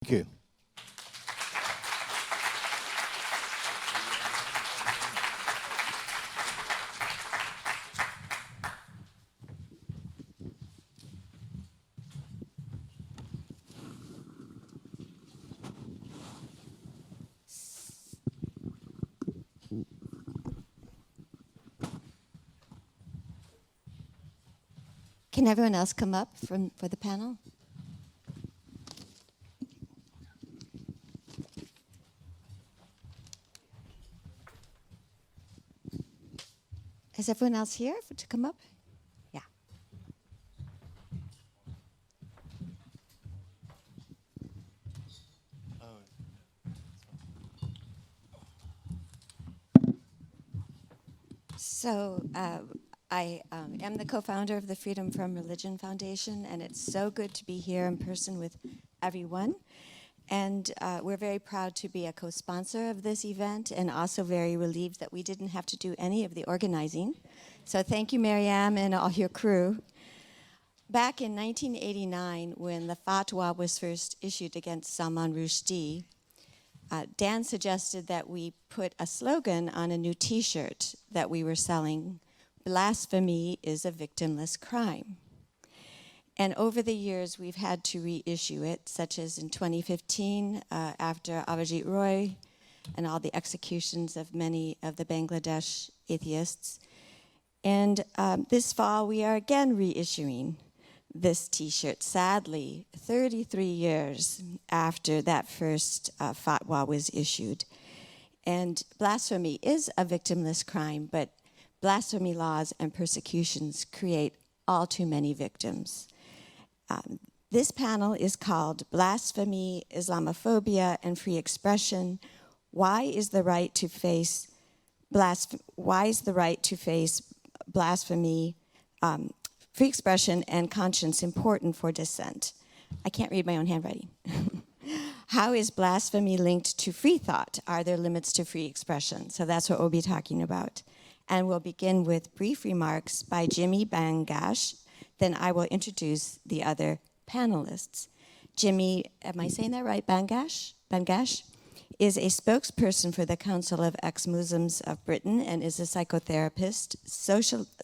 Thank you. Can everyone else come up for the panel? Is everyone else here to come up? Yeah. So I am the co-founder of the Freedom from Religion Foundation, and it's so good to be here in person with everyone. And we're very proud to be a co-sponsor of this event, and also very relieved that we didn't have to do any of the organizing. So thank you, Mariam, and all your crew. Back in 1989, when the fatwa was first issued against Salman Rushdie, Dan suggested that we put a slogan on a new T-shirt that we were selling: "Blasphemy is a victimless crime." And over the years, we've had to reissue it, such as in 2015, after Avijit Roy and all the executions of many of the Bangladesh atheists. And this fall, we are again reissuing this T-shirt, sadly, 33 years after that first fatwa was issued. And blasphemy is a victimless crime, but blasphemy laws and persecutions create all too many victims. This panel is called Blasphemy, Islamophobia, and Free Expression. Why is the right to face blasphemy, free expression, and conscience important for dissent? I can't read my own handwriting. How is blasphemy linked to free thought? Are there limits to free expression? So that's what we'll be talking about. And we'll begin with brief remarks by Jimmy Bangash. Then I will introduce the other panelists. Jimmy, am I saying that right? Bangash? Bangash is a spokesperson for the Council of Ex-Muslims of Britain and is a psychotherapist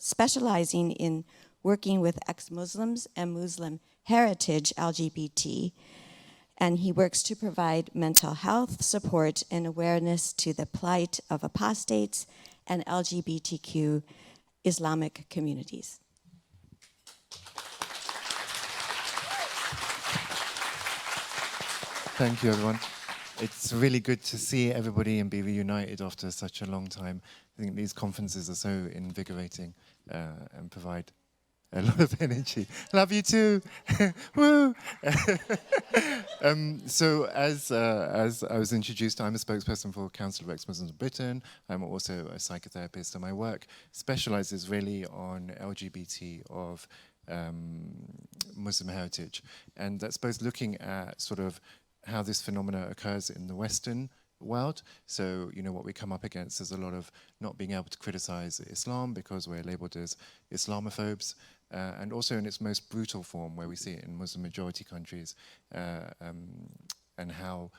specializing in working with ex-Muslims and Muslim heritage LGBT. And he works to provide mental health support and awareness to the plight of apostates and LGBTQ Islamic communities. Thank you, everyone. It's really good to see everybody and be reunited after such a long time. I think these conferences are so invigorating and provide a lot of energy. Love you too. Woo! So as I was introduced, I'm a spokesperson for Council of Ex-Muslims of Britain. I'm also a psychotherapist, and my work specializes really on LGBT of Muslim heritage. And that's both looking at sort of how this phenomena occurs in the Western world. So, you know, what we come up against is a lot of not being able to criticize Islam because we're labeled as Islamophobes, and also in its most brutal form, where we see it in Muslim majority countries, and how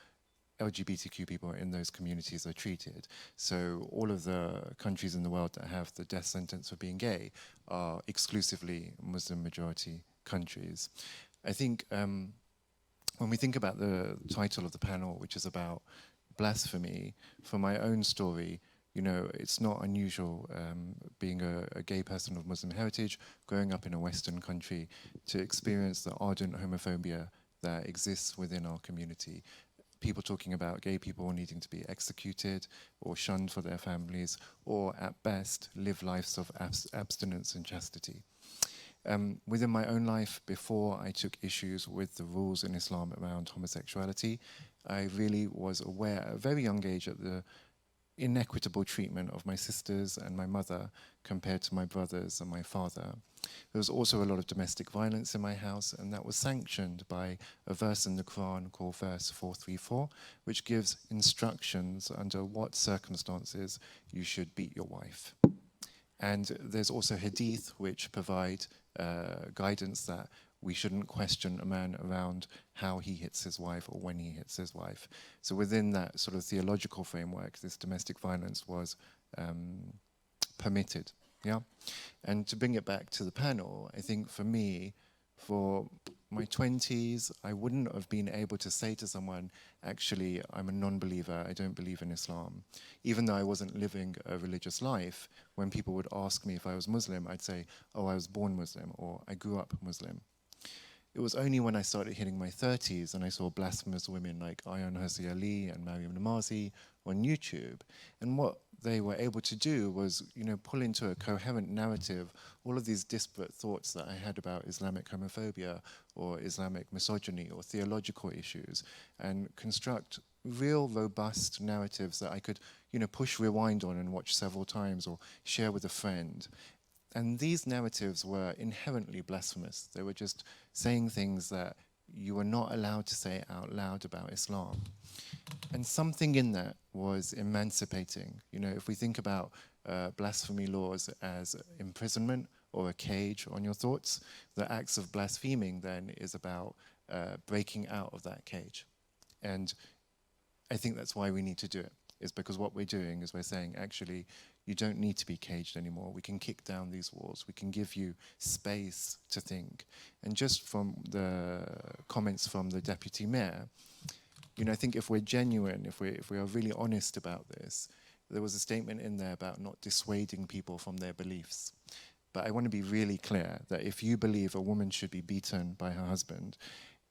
LGBTQ people in those communities are treated. So all of the countries in the world that have the death sentence for being gay are exclusively Muslim majority countries. I think when we think about the title of the panel, which is about blasphemy, for my own story, you know, it's not unusual being a gay person of Muslim heritage, growing up in a Western country, to experience the ardent homophobia that exists within our community. People talking about gay people needing to be executed or shunned for their families, or at best, live lives of abstinence and chastity. Within my own life, before I took issues with the rules in Islam around homosexuality, I really was aware at a very young age of the inequitable treatment of my sisters and my mother compared to my brothers and my father. There was also a lot of domestic violence in my house, and that was sanctioned by a verse in the Quran called verse 434, which gives instructions under what circumstances you should beat your wife. And there's also hadith which provide guidance that we shouldn't question a man around how he hits his wife or when he hits his wife. So within that sort of theological framework, this domestic violence was permitted. Yeah, and to bring it back to the panel, I think for me, for my 20s, I wouldn't have been able to say to someone, actually, I'm a non-believer, I don't believe in Islam. Even though I wasn't living a religious life, when people would ask me if I was Muslim, I'd say, oh, I was born Muslim, or I grew up Muslim. It was only when I started hitting my 30s and I saw blasphemous women like Ayaan Hirsi Ali and Mariam Namazi on YouTube. And what they were able to do was, pull into a coherent narrative all of these disparate thoughts that I had about Islamic homophobia or Islamic misogyny or theological issues, and construct real robust narratives that I could, push rewind on and watch several times or share with a friend. And these narratives were inherently blasphemous. They were just saying things that you were not allowed to say out loud about Islam. And something in that was emancipating. If we think about blasphemy laws as imprisonment or a cage on your thoughts, the acts of blaspheming then is about breaking out of that cage. And I think that's why we need to do it, is because what we're doing is we're saying, actually, you don't need to be caged anymore. We can kick down these walls. We can give you space to think. And just from the comments from the deputy mayor, I think if we're genuine, if we are really honest about this, there was a statement in there about not dissuading people from their beliefs. But I want to be really clear that if you believe a woman should be beaten by her husband,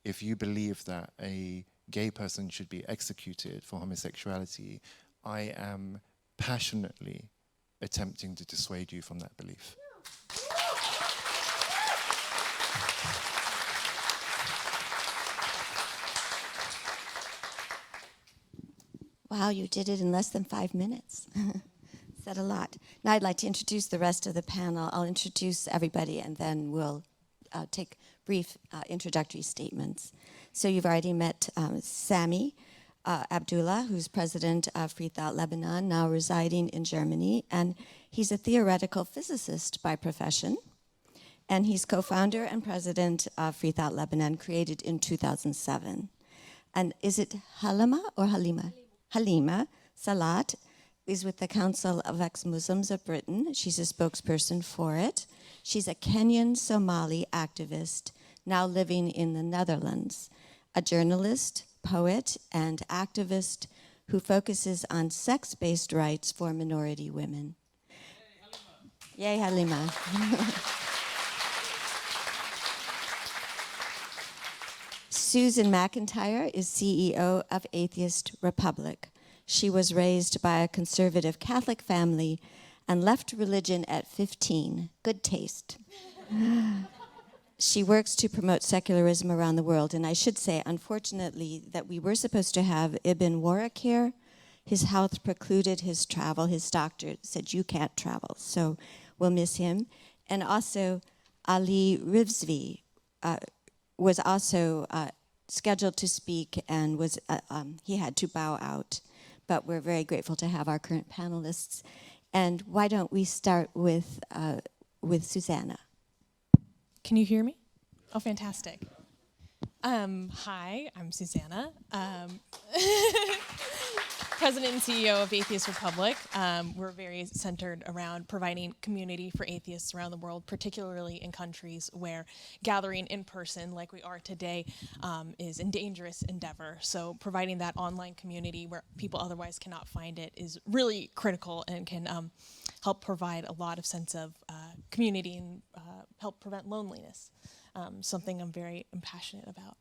if you believe that a gay person should be executed for homosexuality, I am passionately attempting to dissuade you from that belief. Wow, you did it in less than 5 minutes. Said a lot. Now I'd like to introduce the rest of the panel. I'll introduce everybody and then we'll take brief introductory statements. So you've already met Sami, Abdallah, who's president of Freethought Lebanon, now residing in Germany, and he's a theoretical physicist by profession, and he's co-founder and president of Freethought Lebanon, created in 2007. And is it Halima or Halima? Halima Salat is with the Council of Ex-Muslims of Britain. She's a spokesperson for it. She's a Kenyan Somali activist now living in the Netherlands, a journalist, poet, and activist who focuses on sex-based rights for minority women. Yay, Halima. Susan McIntyre is CEO of Atheist Republic. She was raised by a conservative Catholic family and left religion at 15. Good taste. She works to promote secularism around the world, and I should say, unfortunately, that we were supposed to have Ibn Warwick here. His health precluded his travel. His doctor said, you can't travel, so we'll miss him. And also, Ali Rivzvi was also scheduled to speak, and was he had to bow out. But we're very grateful to have our current panelists. And why don't we start with Susanna? Can you hear me? Oh, fantastic. Hi, I'm Susanna, President and CEO of Atheist Republic. We're very centered around providing community for atheists around the world, particularly in countries where gathering in person, like we are today, is a dangerous endeavor. So providing that online community where people otherwise cannot find it is really critical and can help provide a lot of sense of community and help prevent loneliness, something I'm passionate about.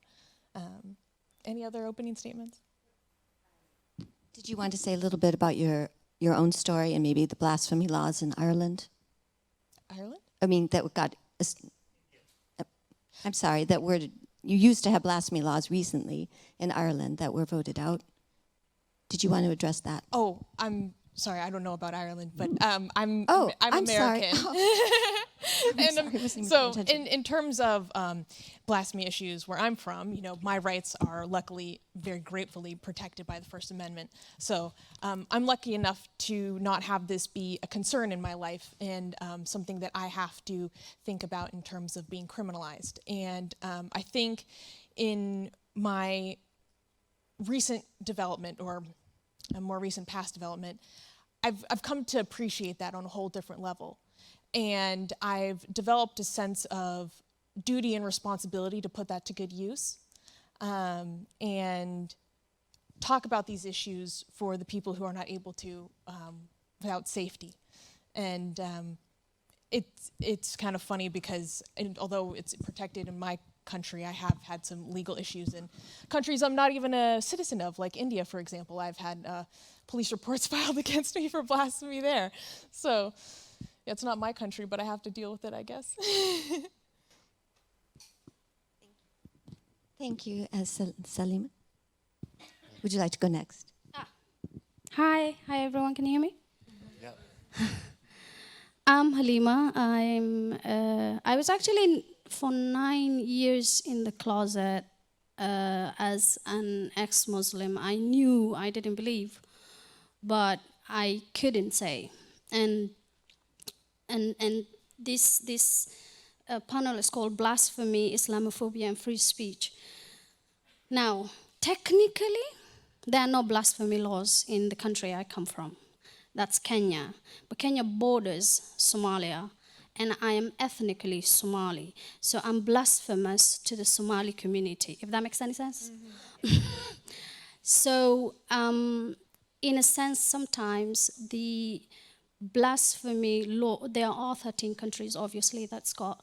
Any other opening statements? Did you want to say a little bit about your own story and maybe the blasphemy laws in Ireland? Ireland? I mean, that got... I'm sorry, you used to have blasphemy laws recently in Ireland that were voted out. Did you want to address that? Oh, I'm sorry, I don't know about Ireland, but I'm I'm sorry. American. I'm sorry, I wasn't even So paying attention. in terms of blasphemy issues where I'm from, you know, my rights are luckily, very gratefully protected by the First Amendment. So I'm lucky enough to not have this be a concern in my life and something that I have to think about in terms of being criminalized. And I think in my recent development, or a more recent past development, I've come to appreciate that on a whole different level. And I've developed a sense of duty and responsibility to put that to good use, and talk about these issues for the people who are not able to without safety. And it's kind of funny because although it's protected in my country, I have had some legal issues in countries I'm not even a citizen of, like India, for example. I've had police reports filed against me for blasphemy there. So yeah, it's not my country, but I have to deal with it, I guess. Thank you, Salima. Would you like to go next? Hi everyone, can you hear me? Yeah. I'm Halima. I was actually for 9 years in the closet as an ex-Muslim. I knew, I didn't believe, but I couldn't say. And this panel is called Blasphemy, Islamophobia, and Free Speech. Now, technically, there are no blasphemy laws in the country I come from. That's Kenya. But Kenya borders Somalia, and I am ethnically Somali. So I'm blasphemous to the Somali community, if that makes any sense. Mm-hmm. So, in a sense, sometimes the blasphemy law, there are 13 countries, obviously, that's got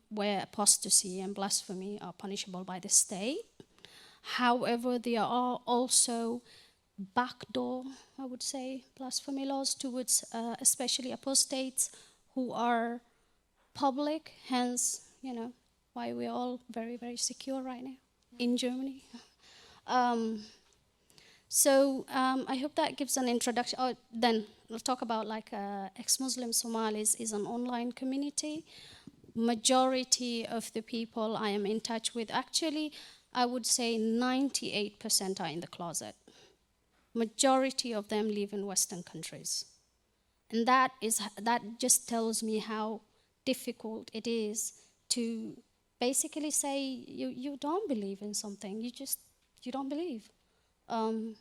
where apostasy and blasphemy are punishable by the state. However, there are also backdoor, I would say, blasphemy laws towards especially apostates who are public, hence, you know, why we're all very, very secure right now in Germany. So I hope that gives an introduction. Oh, then we'll talk about like ex-Muslim Somalis is an online community. Majority of the people I am in touch with, actually, I would say 98% are in the closet. Majority of them live in Western countries. And that just tells me how difficult it is to basically say you don't believe in something, you don't believe. And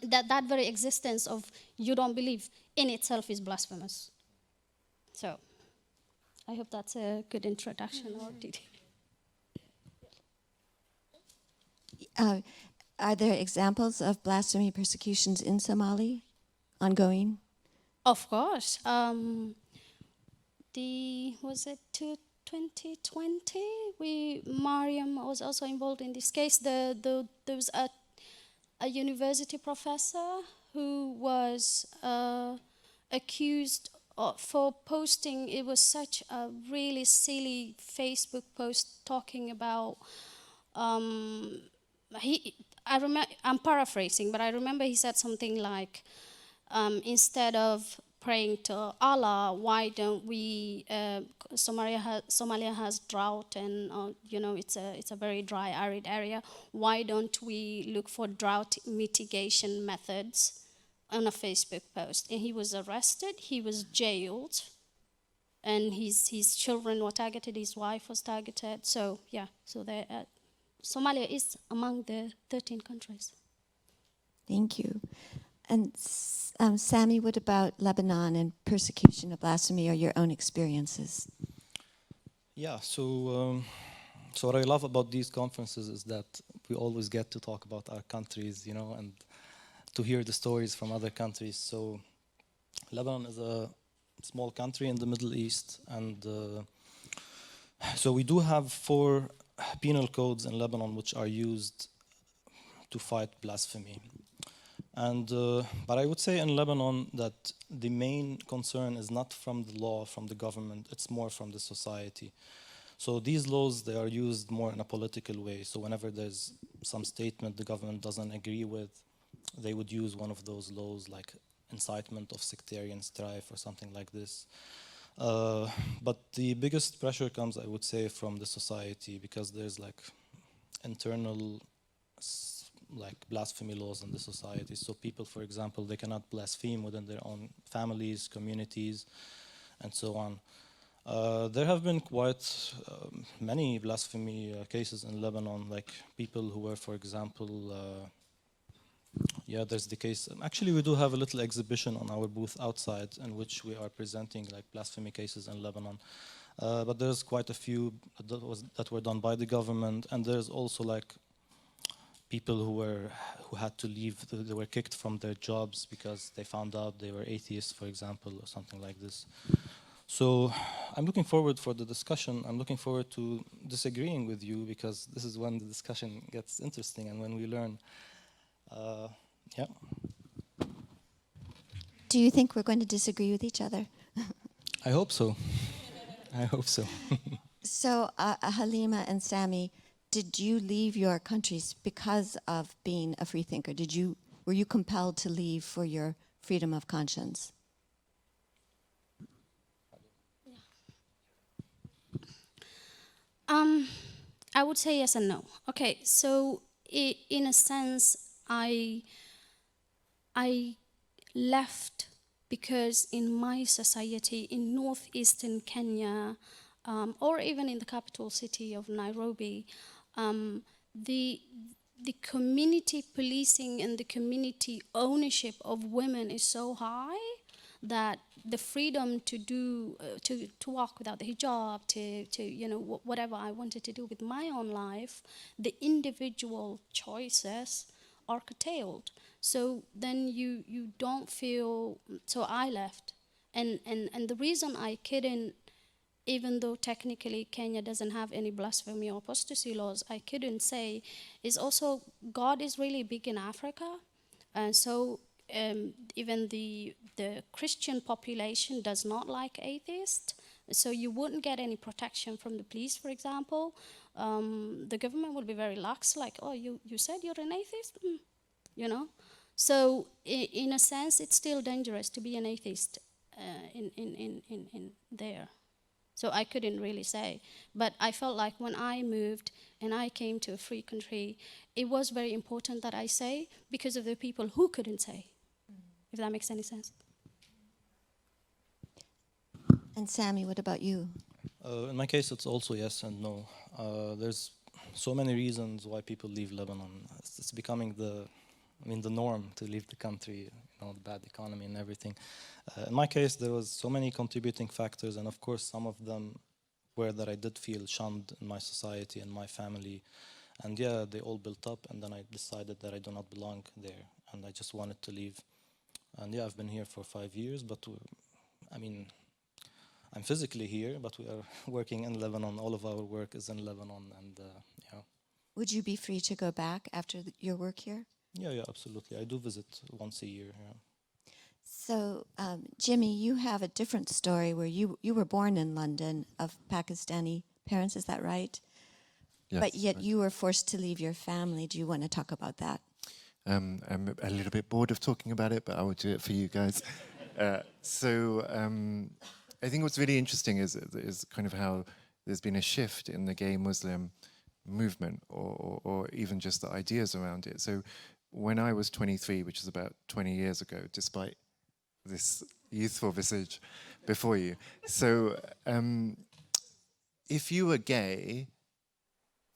that very existence of you don't believe in itself is blasphemous. So I hope that's a good introduction. Or did Are there examples of blasphemy persecutions in Somali ongoing? Of course. Was it 2020? Mariam was also involved in this case. There was a university professor who was accused for posting. It was such a really silly Facebook post talking about. I'm paraphrasing, but I remember he said something like, instead of praying to Allah, why don't we? Somalia has drought, and it's a very dry, arid area. Why don't we look for drought mitigation methods on a Facebook post? And he was arrested. He was jailed, and his children were targeted. His wife was targeted. So yeah, Somalia is among the 13 countries. Thank you. And Sami, what about Lebanon and persecution of blasphemy or your own experiences? Yeah, so what I love about these conferences is that we always get to talk about our countries, and to hear the stories from other countries. So Lebanon is a small country in the Middle East, and so we do have 4 penal codes in Lebanon which are used to fight blasphemy. And but I would say in Lebanon that the main concern is not from the law, from the government, it's more from the society. So these laws, they are used more in a political way. So whenever there's some statement the government doesn't agree with, they would use one of those laws like incitement of sectarian strife or something like this. But the biggest pressure comes, I would say, from the society, because there's like internal like blasphemy laws in the society. So people, for example, they cannot blaspheme within their own families, communities, and so on. There have been quite many blasphemy cases in Lebanon, like people who were, for example, yeah, there's the case. Actually, we do have a little exhibition on our booth outside in which we are presenting like blasphemy cases in Lebanon. But there's quite a few that were done by the government, and there's also like people who had to leave. They were kicked from their jobs because they found out they were atheists, for example, or something like this. So I'm looking forward for the discussion. I'm looking forward to disagreeing with you, because this is when the discussion gets interesting and when we learn. Yeah. Do you think we're going to disagree with each other? I hope so. I hope so. So, Halima and Sami, did you leave your countries because of being a freethinker? Were you compelled to leave for your freedom of conscience? I would say yes and no. Okay, so in a sense, I left because in my society in northeastern Kenya, or even in the capital city of Nairobi, the community policing and the community ownership of women is so high that the freedom to do to walk without the hijab, to whatever I wanted to do with my own life, the individual choices are curtailed. So then you don't feel. So I left, and the reason I couldn't, even though technically Kenya doesn't have any blasphemy or apostasy laws, I couldn't say, is also God is really big in Africa, and so even the Christian population does not like atheists. So you wouldn't get any protection from the police, for example. The government will be very lax, like, oh, you said you're an atheist, So in a sense, it's still dangerous to be an atheist in there. So I couldn't really say. But I felt like when I moved and I came to a free country, it was very important that I say, because of the people who couldn't say, if that makes any sense. And Sami, what about you? In my case, it's also yes and no. There's so many reasons why people leave Lebanon. It's becoming the norm to leave the country, the bad economy and everything. In my case, there was so many contributing factors, and of course, some of them were that I did feel shunned in my society and my family. And yeah, they all built up, and then I decided that I do not belong there, and I just wanted to leave. And yeah, I've been here for 5 years, but I'm physically here, but we are working in Lebanon. All of our work is in Lebanon, and yeah. Would you be free to go back after your work here? Yeah, absolutely. I do visit once a year. Yeah. So, Jimmy, you have a different story where you were born in London of Pakistani parents, is that right? Yes, but yet right. you were forced to leave your family. Do you want to talk about that? I'm a little bit bored of talking about it, but I will do it for you guys. I think what's really interesting is kind of how there's been a shift in the gay Muslim movement, or even just the ideas around it. So when I was 23, which is about 20 years ago, despite this youthful visage before you, so if you were gay,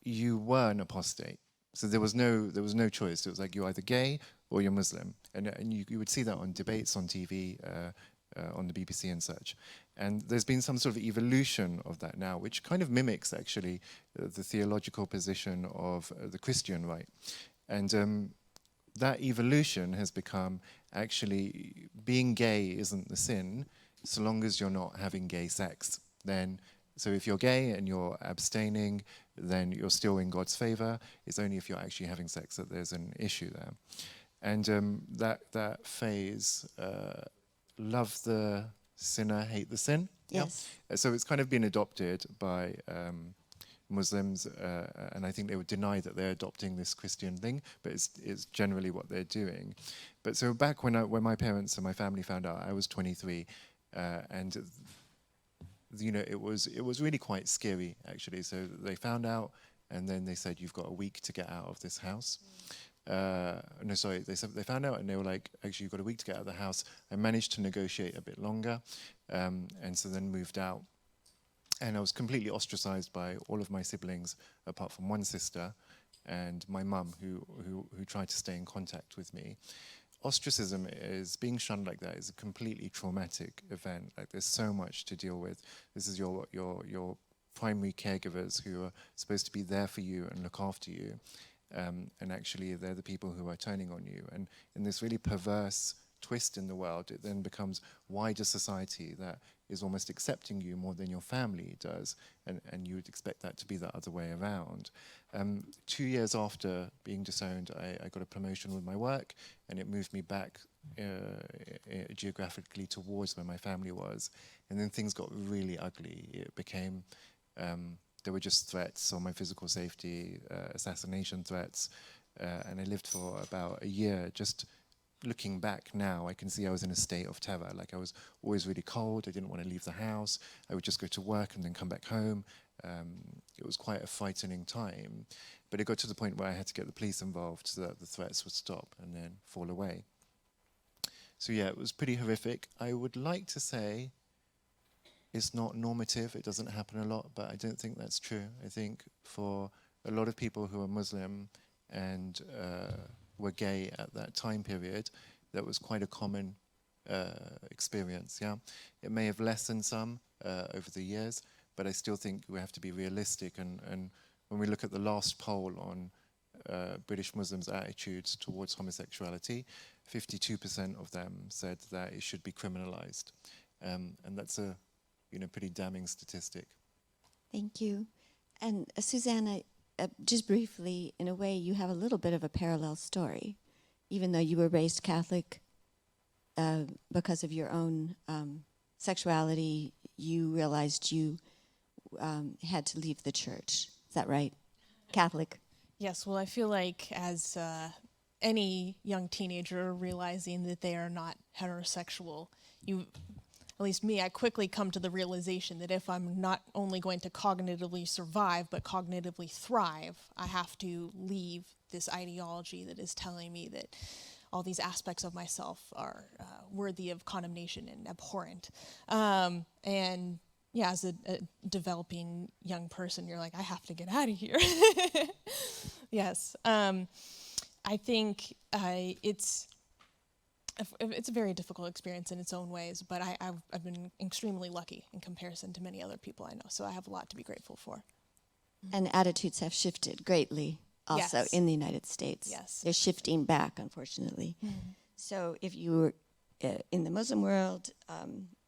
you were an apostate. So there was no choice. It was like you're either gay or you're Muslim, and you would see that on debates on TV, on the BBC and such. And there's been some sort of evolution of that now, which kind of mimics actually the theological position of the Christian right. And that evolution has become actually being gay isn't the sin, so long as you're not having gay sex. Then, so if you're gay and you're abstaining, then you're still in God's favor. It's only if you're actually having sex that there's an issue there. And that phase, love the sinner, hate the sin. Yes. So it's kind of been adopted by Muslims, and I think they would deny that they're adopting this Christian thing, but it's generally what they're doing. But so back when my parents and my family found out, I was 23, and you know, it was really quite scary actually. So they found out, and then they said, "You've got a week to get out of this house." No, sorry, they found out, and they were like, "Actually, you've got a week to get out of the house." I managed to negotiate a bit longer, and so then moved out. And I was completely ostracized by all of my siblings, apart from one sister and my mum, who tried to stay in contact with me. Ostracism is, being shunned like that is a completely traumatic event. Like, there's so much to deal with. This is your primary caregivers who are supposed to be there for you and look after you. And actually they're the people who are turning on you. And in this really perverse twist in the world, it then becomes wider society that is almost accepting you more than your family does, and you would expect that to be the other way around. 2 years after being disowned, I got a promotion with my work, and it moved me back geographically towards where my family was. And then things got really ugly. It became, there were just threats on my physical safety, assassination threats, and I lived for about a year. Just looking back now, I can see I was in a state of terror. Like, I was always really cold. I didn't want to leave the house. I would just go to work and then come back home. It was quite a frightening time. But it got to the point where I had to get the police involved so that the threats would stop and then fall away. So yeah, it was pretty horrific. I would like to say it's not normative. It doesn't happen a lot, but I don't think that's true. I think for a lot of people who are Muslim and were gay at that time period, that was quite a common experience, yeah. It may have lessened some over the years, but I still think we have to be realistic. And when we look at the last poll on British Muslims' attitudes towards homosexuality, 52% of them said that it should be criminalized. And that's a pretty damning statistic. Thank you. And Susanna, just briefly, in a way, you have a little bit of a parallel story. Even though you were raised Catholic, because of your own sexuality, you realized you had to leave the church. Is that right? Catholic? Yes, well, I feel like as any young teenager realizing that they are not heterosexual, at least me, I quickly come to the realization that if I'm not only going to cognitively survive, but cognitively thrive, I have to leave this ideology that is telling me that all these aspects of myself are worthy of condemnation and abhorrent. And yeah, as a developing young person, you're like, I have to get out of here. Yes. I think it's a very difficult experience in its own ways, but I've been extremely lucky in comparison to many other people I know, so I have a lot to be grateful for. And attitudes have shifted greatly also Yes. in the United States. Yes. They're shifting back, unfortunately. Mm-hmm. So if you're in the Muslim world,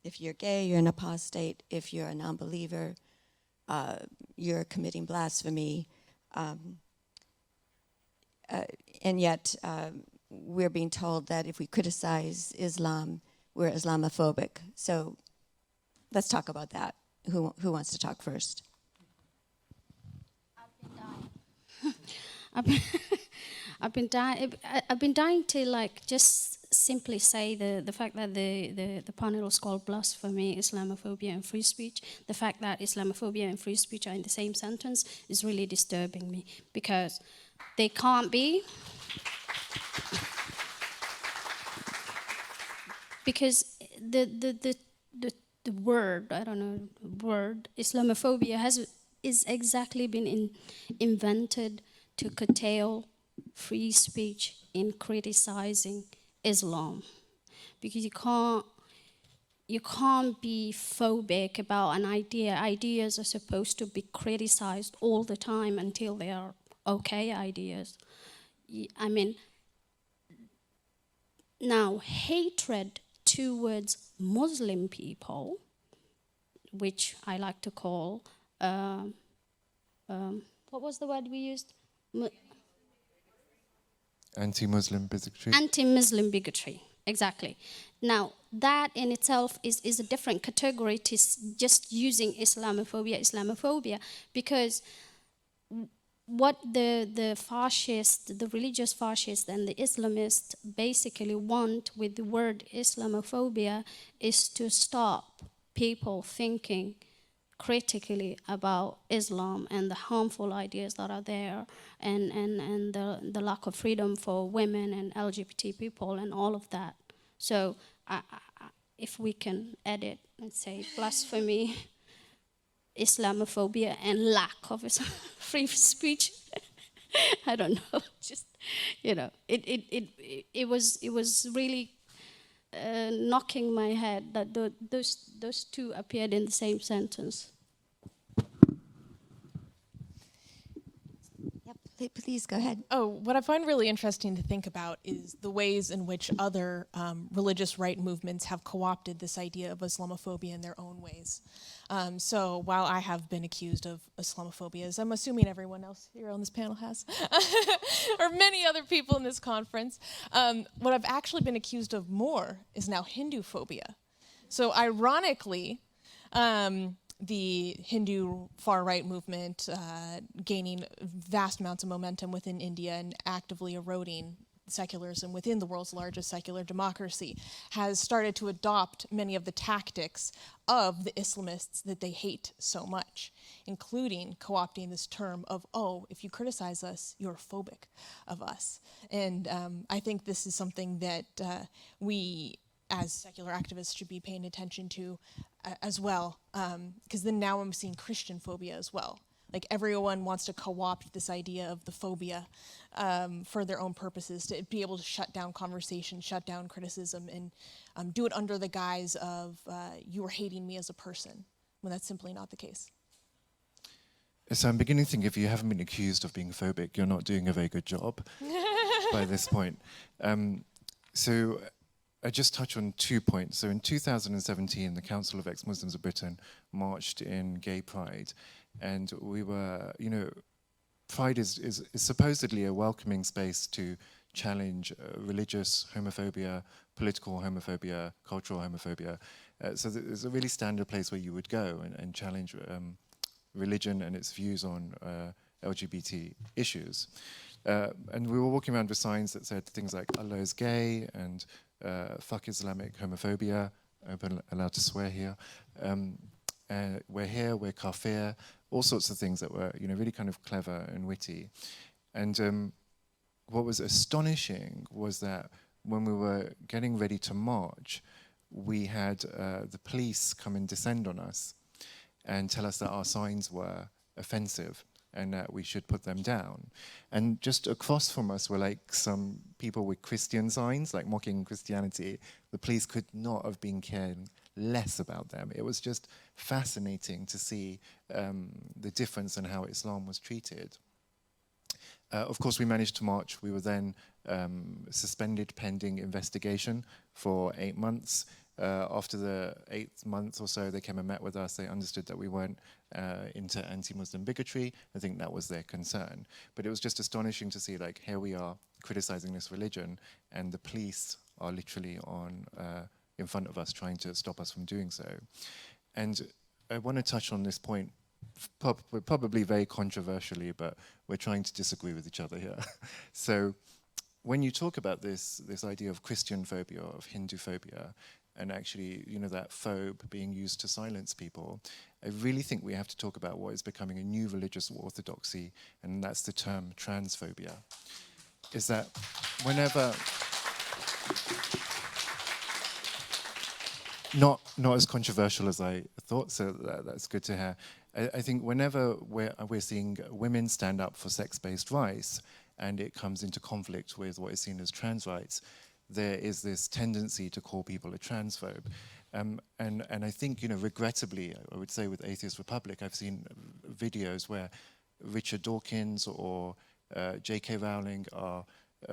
if you're gay, you're an apostate. If you're a non-believer, you're committing blasphemy. And yet we're being told that if we criticize Islam, we're Islamophobic. So let's talk about that. Who wants to talk first? I've been dying to just simply say the fact that the panel is called Blasphemy, Islamophobia, and free speech. The fact that Islamophobia and free speech are in the same sentence is really disturbing me, because they can't be. Because the word, I don't know, Islamophobia is exactly been invented to curtail free speech in criticizing Islam. Because you can't be phobic about an idea. Ideas are supposed to be criticized all the time until they are okay ideas. I mean, now hatred towards Muslim people, which I like to call, what was the word we used? Anti-Muslim bigotry. Anti-Muslim bigotry, exactly. Now, that in itself is a different category to just using Islamophobia, because what the fascists, the religious fascists and the Islamists basically want with the word Islamophobia is to stop people thinking critically about Islam and the harmful ideas that are there, and the lack of freedom for women and LGBT people and all of that. So if we can edit and say blasphemy, Islamophobia, and lack of free speech, I don't know. Just, you know, it was really knocking my head that those two appeared in the same sentence. Yep, please go ahead. Oh, what I find really interesting to think about is the ways in which other religious right movements have co-opted this idea of Islamophobia in their own ways. So while I have been accused of Islamophobia, as I'm assuming everyone else here on this panel has, or many other people in this conference, what I've actually been accused of more is now Hindu phobia. So ironically, the Hindu far-right movement gaining vast amounts of momentum within India and actively eroding secularism within the world's largest secular democracy has started to adopt many of the tactics of the Islamists that they hate so much, including co-opting this term of, oh, if you criticize us, you're phobic of us. And I think this is something that we as secular activists should be paying attention to as well, because then now I'm seeing Christian phobia as well. Like everyone wants to co-opt this idea of the phobia for their own purposes, to be able to shut down conversation, shut down criticism, and do it under the guise of you are hating me as a person, when that's simply not the case. So I'm beginning to think if you haven't been accused of being phobic, you're not doing a very good job by this point. So I just touch on 2 points. So in 2017, the Council of Ex-Muslims of Britain marched in Gay Pride. And we were, you know, Pride is supposedly a welcoming space to challenge religious homophobia, political homophobia, cultural homophobia. So there's a really standard place where you would go and challenge religion and its views on LGBT issues. And we were walking around with signs that said things like Allah is gay and fuck Islamic homophobia. I'm allowed to swear here. We're here, we're kafir, all sorts of things that were, you know, really kind of clever and witty. And what was astonishing was that when we were getting ready to march, we had the police come and descend on us and tell us that our signs were offensive and that we should put them down. And just across from us were like some people with Christian signs, like mocking Christianity. The police could not have been caring less about them. It was just fascinating to see the difference in how Islam was treated. Of course, we managed to march. We were then suspended pending investigation for 8 months. After the 8th month or so, they came and met with us. They understood that we weren't into anti-Muslim bigotry. I think that was their concern. But it was just astonishing to see, like, here we are criticizing this religion, and the police are literally on in front of us trying to stop us from doing so. And I want to touch on this point, probably very controversially, but we're trying to disagree with each other here. So when you talk about this idea of Christian phobia, of Hindu phobia, and actually, you know, that phobe being used to silence people, I really think we have to talk about what is becoming a new religious orthodoxy, and that's the term transphobia. Is that whenever, not as controversial as I thought, so that's good to hear. I think whenever we're seeing women stand up for sex-based rights, and it comes into conflict with what is seen as trans rights, there is this tendency to call people a transphobe. And I think, you know, regrettably, I would say with Atheist Republic, I've seen videos where Richard Dawkins or J.K. Rowling are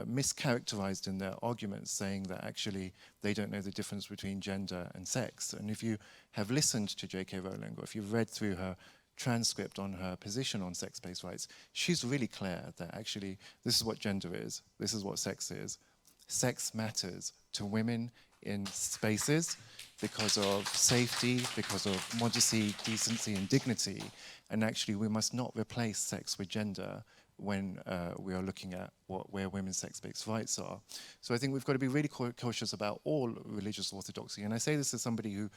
mischaracterized in their arguments, saying that actually they don't know the difference between gender and sex. And if you have listened to J.K. Rowling, or if you've read through her transcript on her position on sex-based rights, she's really clear that actually this is what gender is, this is what sex is. Sex matters to women in spaces because of safety, because of modesty, decency, and dignity. And actually, we must not replace sex with gender when we are looking at where women's sex-based rights are. So I think we've got to be really cautious about all religious orthodoxy. And I say this as somebody who,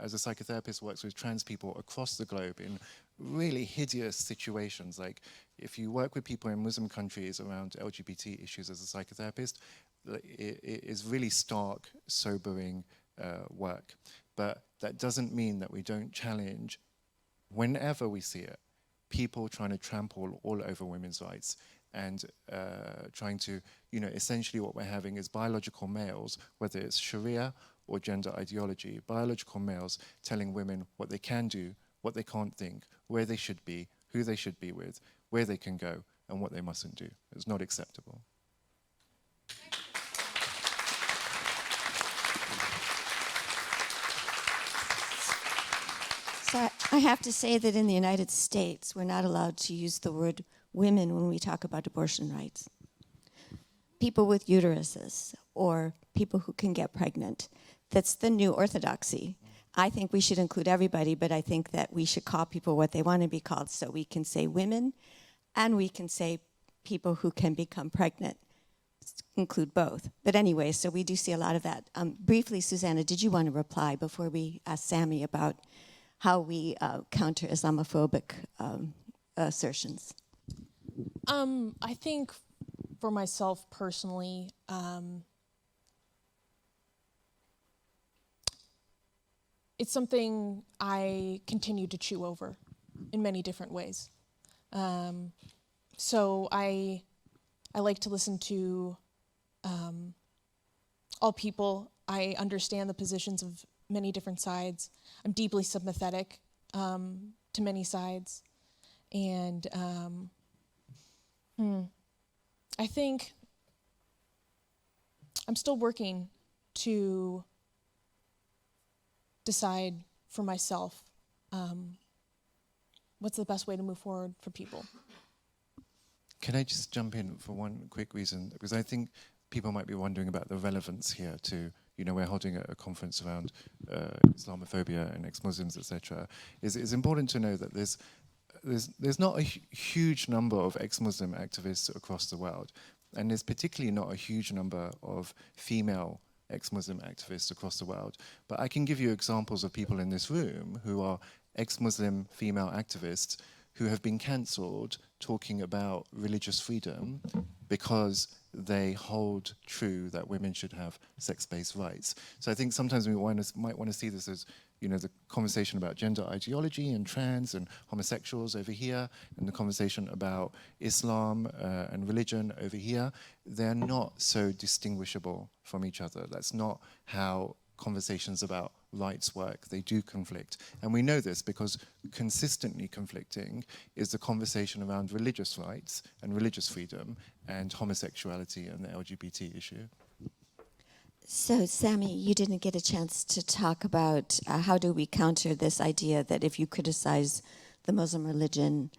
as a psychotherapist, works with trans people across the globe in really hideous situations. Like if you work with people in Muslim countries around LGBT issues as a psychotherapist, it is really stark, sobering work. But that doesn't mean that we don't challenge, whenever we see it, people trying to trample all over women's rights and trying to, essentially what we're having is biological males, whether it's Sharia or gender ideology, biological males telling women what they can do, what they can't think, where they should be, who they should be with, where they can go, and what they mustn't do. It's not acceptable. So I have to say that in the United States, we're not allowed to use the word women when we talk about abortion rights. People with uteruses or people who can get pregnant. That's the new orthodoxy. I think we should include everybody, but I think that we should call people what they want to be called, so we can say women and we can say people who can become pregnant. Include both. But anyway, so we do see a lot of that. Briefly, Susanna, did you want to reply before we ask Sami about how we counter Islamophobic assertions? I think for myself personally, it's something I continue to chew over in many different ways. So I like to listen to all people. I understand the positions of many different sides. I'm deeply sympathetic to many sides. And I think I'm still working to decide for myself what's the best way to move forward for people. Can I just jump in for one quick reason? Because I think people might be wondering about the relevance here to, we're holding a conference around Islamophobia and ex-Muslims, etc. It's important to know that there's not a huge number of ex-Muslim activists across the world, and there's particularly not a huge number of female ex-Muslim activists across the world. But I can give you examples of people in this room who are ex-Muslim female activists who have been cancelled talking about religious freedom because they hold true that women should have sex-based rights. So I think sometimes we might want to see this as, the conversation about gender ideology and trans and homosexuals over here, and the conversation about Islam and religion over here. They're not so distinguishable from each other. That's not how conversations about rights work. They do conflict. And we know this because consistently conflicting is the conversation around religious rights and religious freedom and homosexuality and the LGBT issue. So, Sami, you didn't get a chance to talk about how do we counter this idea that if you criticize the Muslim religion,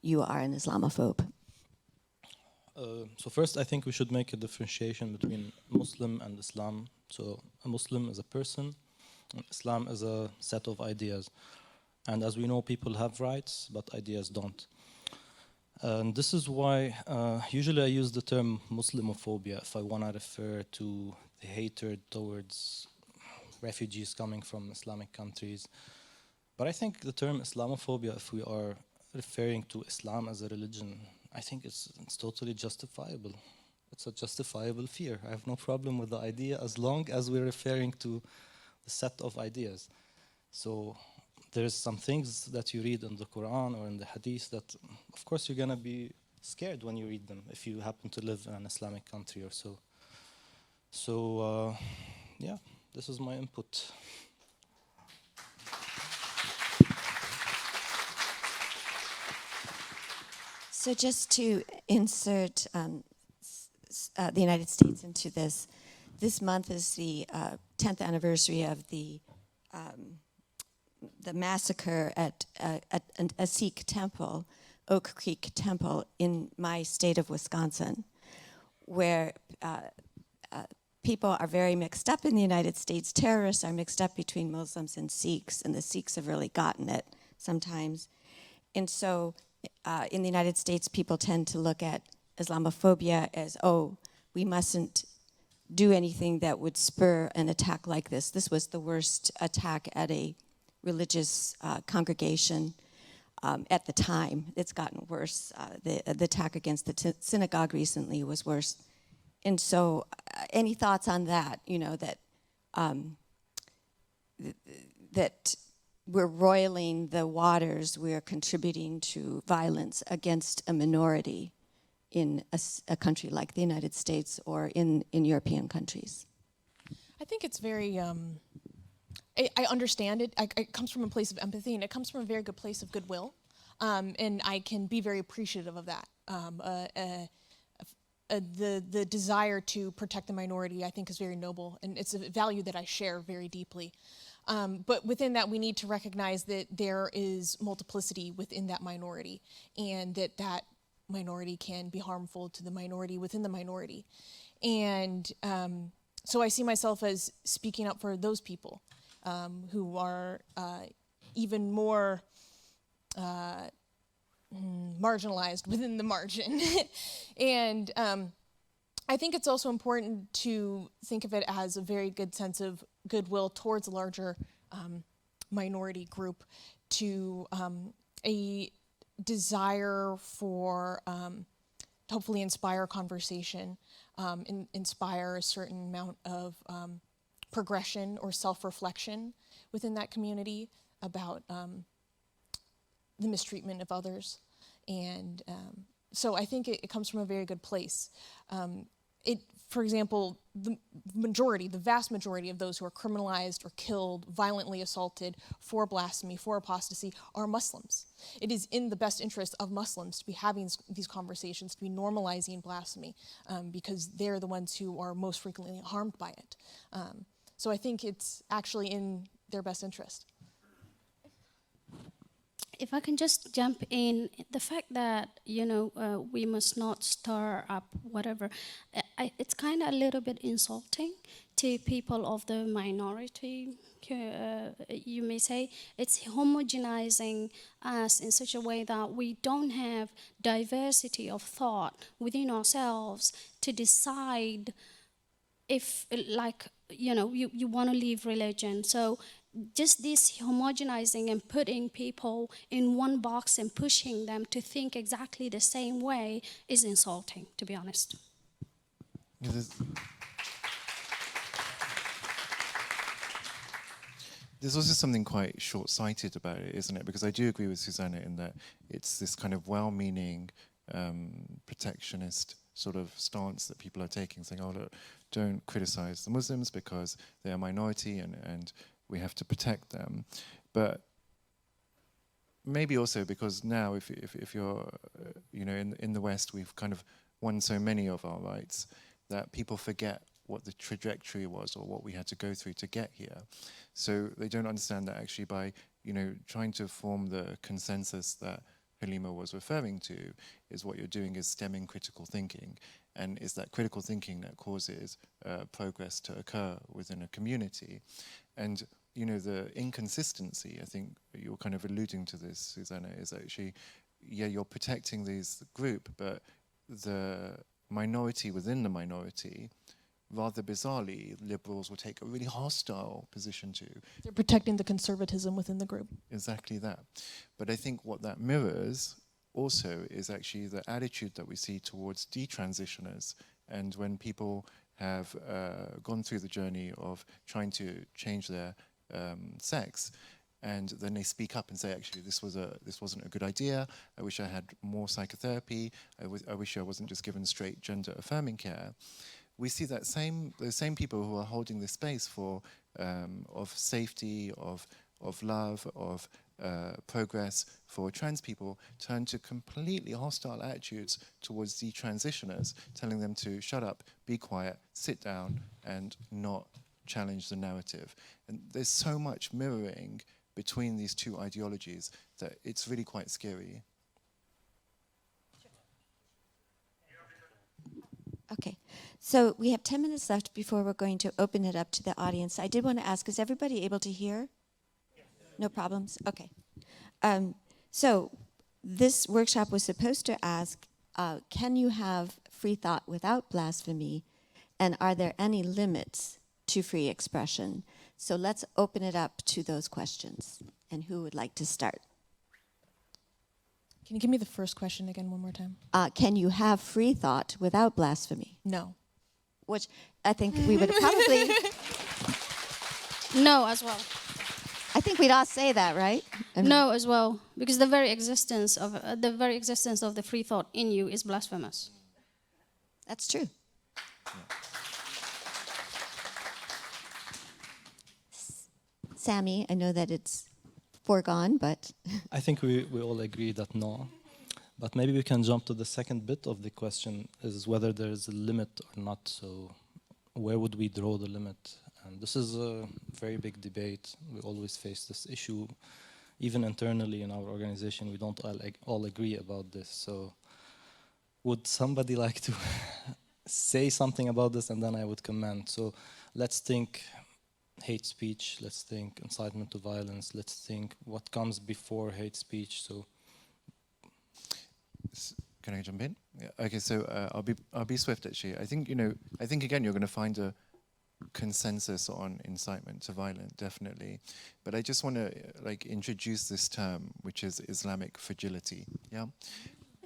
you are an Islamophobe. So first, I think we should make a differentiation between Muslim and Islam. So a Muslim is a person, and Islam is a set of ideas. And as we know, people have rights, but ideas don't. And this is why usually I use the term Islamophobia if I want to refer to the hatred towards refugees coming from Islamic countries. But I think the term Islamophobia, if we are referring to Islam as a religion, I think it's totally justifiable. It's a justifiable fear. I have no problem with the idea as long as we're referring to the set of ideas. So there's some things that you read in the Quran or in the Hadith that, of course, you're going to be scared when you read them if you happen to live in an Islamic country or so. So, yeah, this is my input. So just to insert the United States into this, this month is the 10th anniversary of the massacre at a Sikh temple, Oak Creek Temple, in my state of Wisconsin, where people are very mixed up in the United States. Terrorists are mixed up between Muslims and the Sikhs have really gotten it sometimes. And so in the United States, people tend to look at Islamophobia as, oh, we mustn't do anything that would spur an attack like this. This was the worst attack at a religious congregation at the time. It's gotten worse. The attack against the synagogue recently was worse. And so, any thoughts on that? You know, that that we're roiling the waters, we're contributing to violence against a minority in a country like the United States or in European countries. I think it's very, I understand it. It comes from a place of empathy, and it comes from a very good place of goodwill. And I can be very appreciative of that. The desire to protect the minority, I think, is very noble, and it's a value that I share very deeply. But within that, we need to recognize that there is multiplicity within that minority, and that minority can be harmful to the minority within the minority. And so I see myself as speaking up for those people who are even more marginalized within the margin. And I think it's also important to think of it as a very good sense of goodwill towards a larger minority group, to a desire for hopefully inspire conversation, inspire a certain amount of progression or self-reflection within that community about the mistreatment of others. And so I think it comes from a very good place. For example, the vast majority of those who are criminalized or killed, violently assaulted for blasphemy, for apostasy, are Muslims. It is in the best interest of Muslims to be having these conversations, to be normalizing blasphemy, because they're the ones who are most frequently harmed by it. So I think it's actually in their best interest. If I can just jump in, the fact that, we must not stir up whatever, it's kind of a little bit insulting to people of the minority, you may say. It's homogenizing us in such a way that we don't have diversity of thought within ourselves to decide if, you want to leave religion. So just this homogenizing and putting people in one box and pushing them to think exactly the same way is insulting, to be honest. Yeah, there's also something quite short-sighted about it, isn't it? Because I do agree with Susanna in that it's this kind of well-meaning protectionist sort of stance that people are taking, saying, oh, look, don't criticize the Muslims because they're a minority and we have to protect them. But maybe also because now if you're, in the West, we've kind of won so many of our rights that people forget what the trajectory was or what we had to go through to get here. So they don't understand that actually by, trying to form the consensus that Halima was referring to, is what you're doing is stemming critical thinking. And it's that critical thinking that causes progress to occur within a community. And the inconsistency, I think you're kind of alluding to this, Susanna, is actually, yeah, you're protecting this group, but the minority within the minority, rather bizarrely, liberals will take a really hostile position to. They're protecting the conservatism within the group. Exactly that. But I think what that mirrors also is actually the attitude that we see towards detransitioners. And when people have gone through the journey of trying to change their sex, and then they speak up and say, actually, this wasn't a good idea. I wish I had more psychotherapy. I wish I wasn't just given straight gender affirming care. We see that those same people who are holding this space for of safety, of love, of progress for trans people, turn to completely hostile attitudes towards detransitioners, telling them to shut up, be quiet, sit down, and not challenge the narrative. And there's so much mirroring between these two ideologies that it's really quite scary. Okay, so we have 10 minutes left before we're going to open it up to the audience. I did want to ask, is everybody able to hear? No problems? Okay. So this workshop was supposed to ask, can you have free thought without blasphemy? And are there any limits to free expression? So let's open it up to those questions. And who would like to start? Can you give me the first question again one more time? Can you have free thought without blasphemy? No. Which I think we would probably, No, as well. I think we'd all say that, right? I mean, No, as well, because the very existence of the free thought in you is blasphemous. that's true. Sami, I know that it's foregone, but I think we all agree that no. But maybe we can jump to the second bit of the question, is whether there is a limit or not. So where would we draw the limit? And this is a very big debate. We always face this issue. Even internally in our organization, we don't all agree about this. So would somebody like to say something about this, and then I would comment. So let's think hate speech, let's think incitement to violence, let's think what comes before hate speech. So Can I jump in? Yeah. Okay, so I'll be swift actually. I think again you're going to find a consensus on incitement to violence, definitely. But I just want to introduce this term, which is Islamic fragility. Yeah,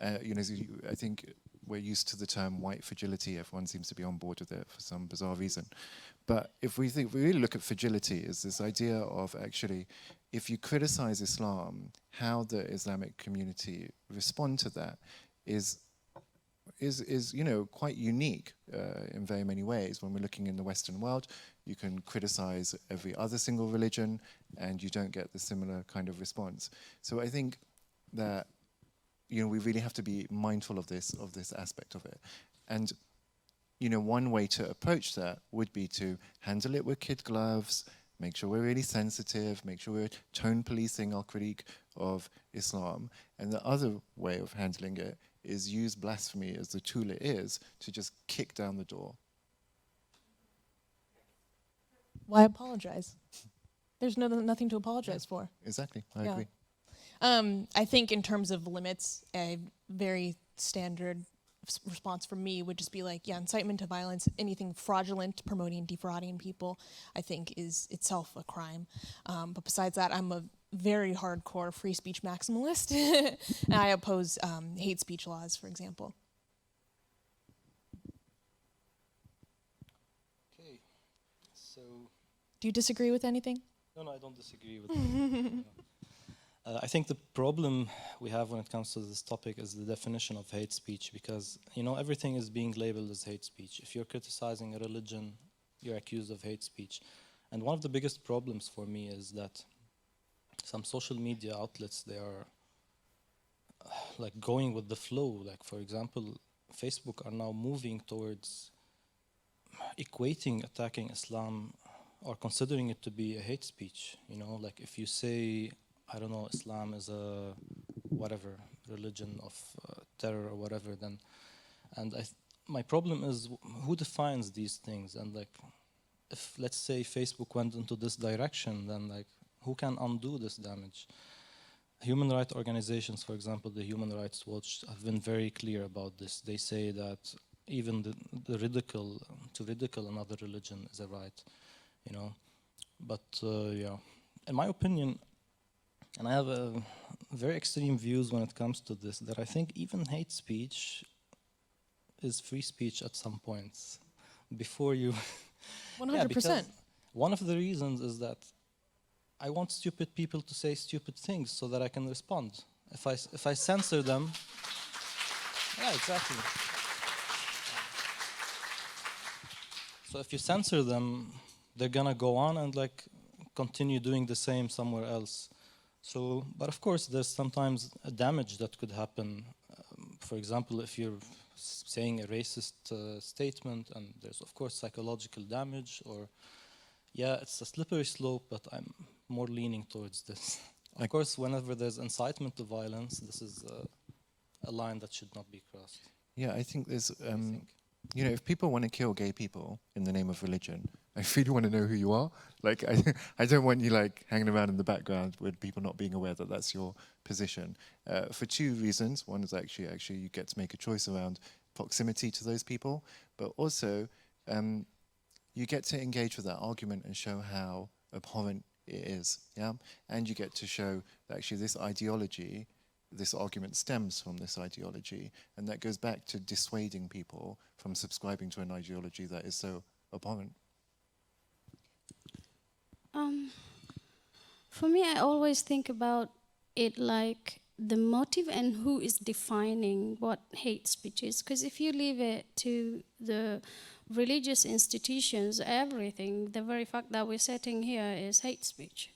I think we're used to the term white fragility. Everyone seems to be on board with it for some bizarre reason. But if we really look at fragility, is this idea of actually, if you criticize Islam, how the Islamic community respond to that is quite unique in very many ways. When we're looking in the Western world, you can criticize every other single religion, and you don't get the similar kind of response. So I think that we really have to be mindful of this aspect of it. And one way to approach that would be to handle it with kid gloves, make sure we're really sensitive, make sure we're tone policing our critique of Islam. And the other way of handling it is use blasphemy as the tool it is to just kick down the door. Why apologize? There's nothing to apologize for. Exactly, I agree. I think in terms of limits, a very standard response for me would just be incitement to violence, anything fraudulent, promoting, defrauding people, I think is itself a crime. But besides that, I'm a very hardcore free speech maximalist, and I oppose hate speech laws, for example. okay, so Do you disagree with anything? no, I don't disagree with that. I think the problem we have when it comes to this topic is the definition of hate speech, because everything is being labeled as hate speech. If you're criticizing a religion, you're accused of hate speech. And one of the biggest problems for me is that some social media outlets, they are going with the flow. For example, Facebook are now moving towards equating attacking Islam or considering it to be a hate speech. If you say, I don't know, Islam is a whatever religion of terror or whatever, then, and my problem is who defines these things? And if let's say Facebook went into this direction, then who can undo this damage? Human rights organizations, for example, the Human Rights Watch, have been very clear about this. They say that even to ridicule another religion is a right, But in my opinion, and I have very extreme views when it comes to this, that I think even hate speech is free speech at some points. Before you... 100%. One of the reasons is that I want stupid people to say stupid things so that I can respond. If I censor them... Yeah, exactly. So if you censor them, they're gonna go on and continue doing the same somewhere else. So, but of course, there's sometimes a damage that could happen. For example, if you're saying a racist statement, and there's of course psychological damage, or it's a slippery slope, but I'm more leaning towards this. Of course, whenever there's incitement to violence, this is a line that should not be crossed. Yeah, I think there's, if people want to kill gay people in the name of religion, I really want to know who you are. Like, I don't want you like hanging around in the background with people not being aware that that's your position. For two reasons. One is actually you get to make a choice around proximity to those people, but also you get to engage with that argument and show how abhorrent it is, yeah? And you get to show that actually this ideology, this argument stems from this ideology, and that goes back to dissuading people from subscribing to an ideology that is so abhorrent. For me, I always think about it like the motive and who is defining what hate speech is. Because if you leave it to the religious institutions, everything, the very fact that we're sitting here is hate speech.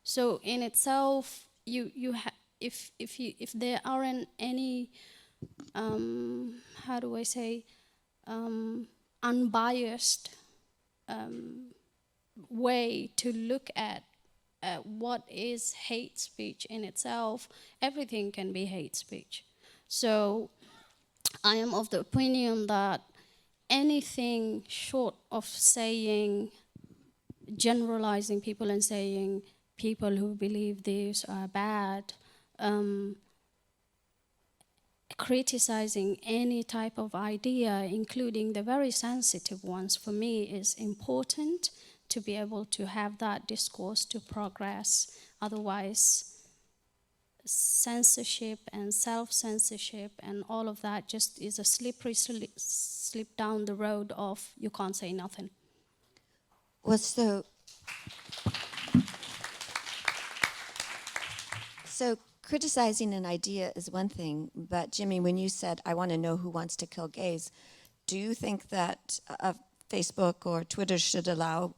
So in itself, if there aren't any, how do I say, unbiased way to look at what is hate speech in itself, everything can be hate speech. So I am of the opinion that anything short of saying, generalizing people and saying people who believe this are bad, criticizing any type of idea, including the very sensitive ones, for me is important to be able to have that discourse to progress. Otherwise, censorship and self-censorship and all of that just is a slippery slip down the road of you can't say nothing. So criticizing an idea is one thing, but Jimmy, when you said, I want to know who wants to kill gays, do you think that Facebook or Twitter should allow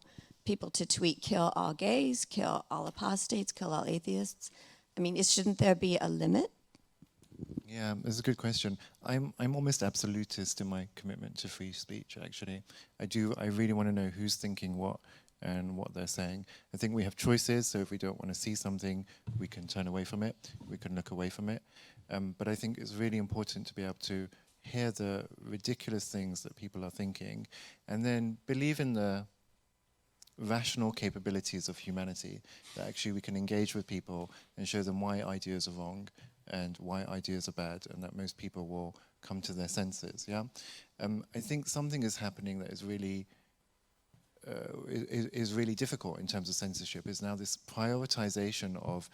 people to tweet, kill all gays, kill all apostates, kill all atheists? I mean, shouldn't there be a limit? Yeah, that's a good question. I'm almost absolutist in my commitment to free speech, actually. I really want to know who's thinking what and what they're saying. I think we have choices, so if we don't want to see something, we can turn away from it, we can look away from it. But I think it's really important to be able to hear the ridiculous things that people are thinking and then believe in the rational capabilities of humanity, that actually we can engage with people and show them why ideas are wrong and why ideas are bad, and that most people will come to their senses, yeah? I think something is happening that is really difficult in terms of censorship, is now this prioritization of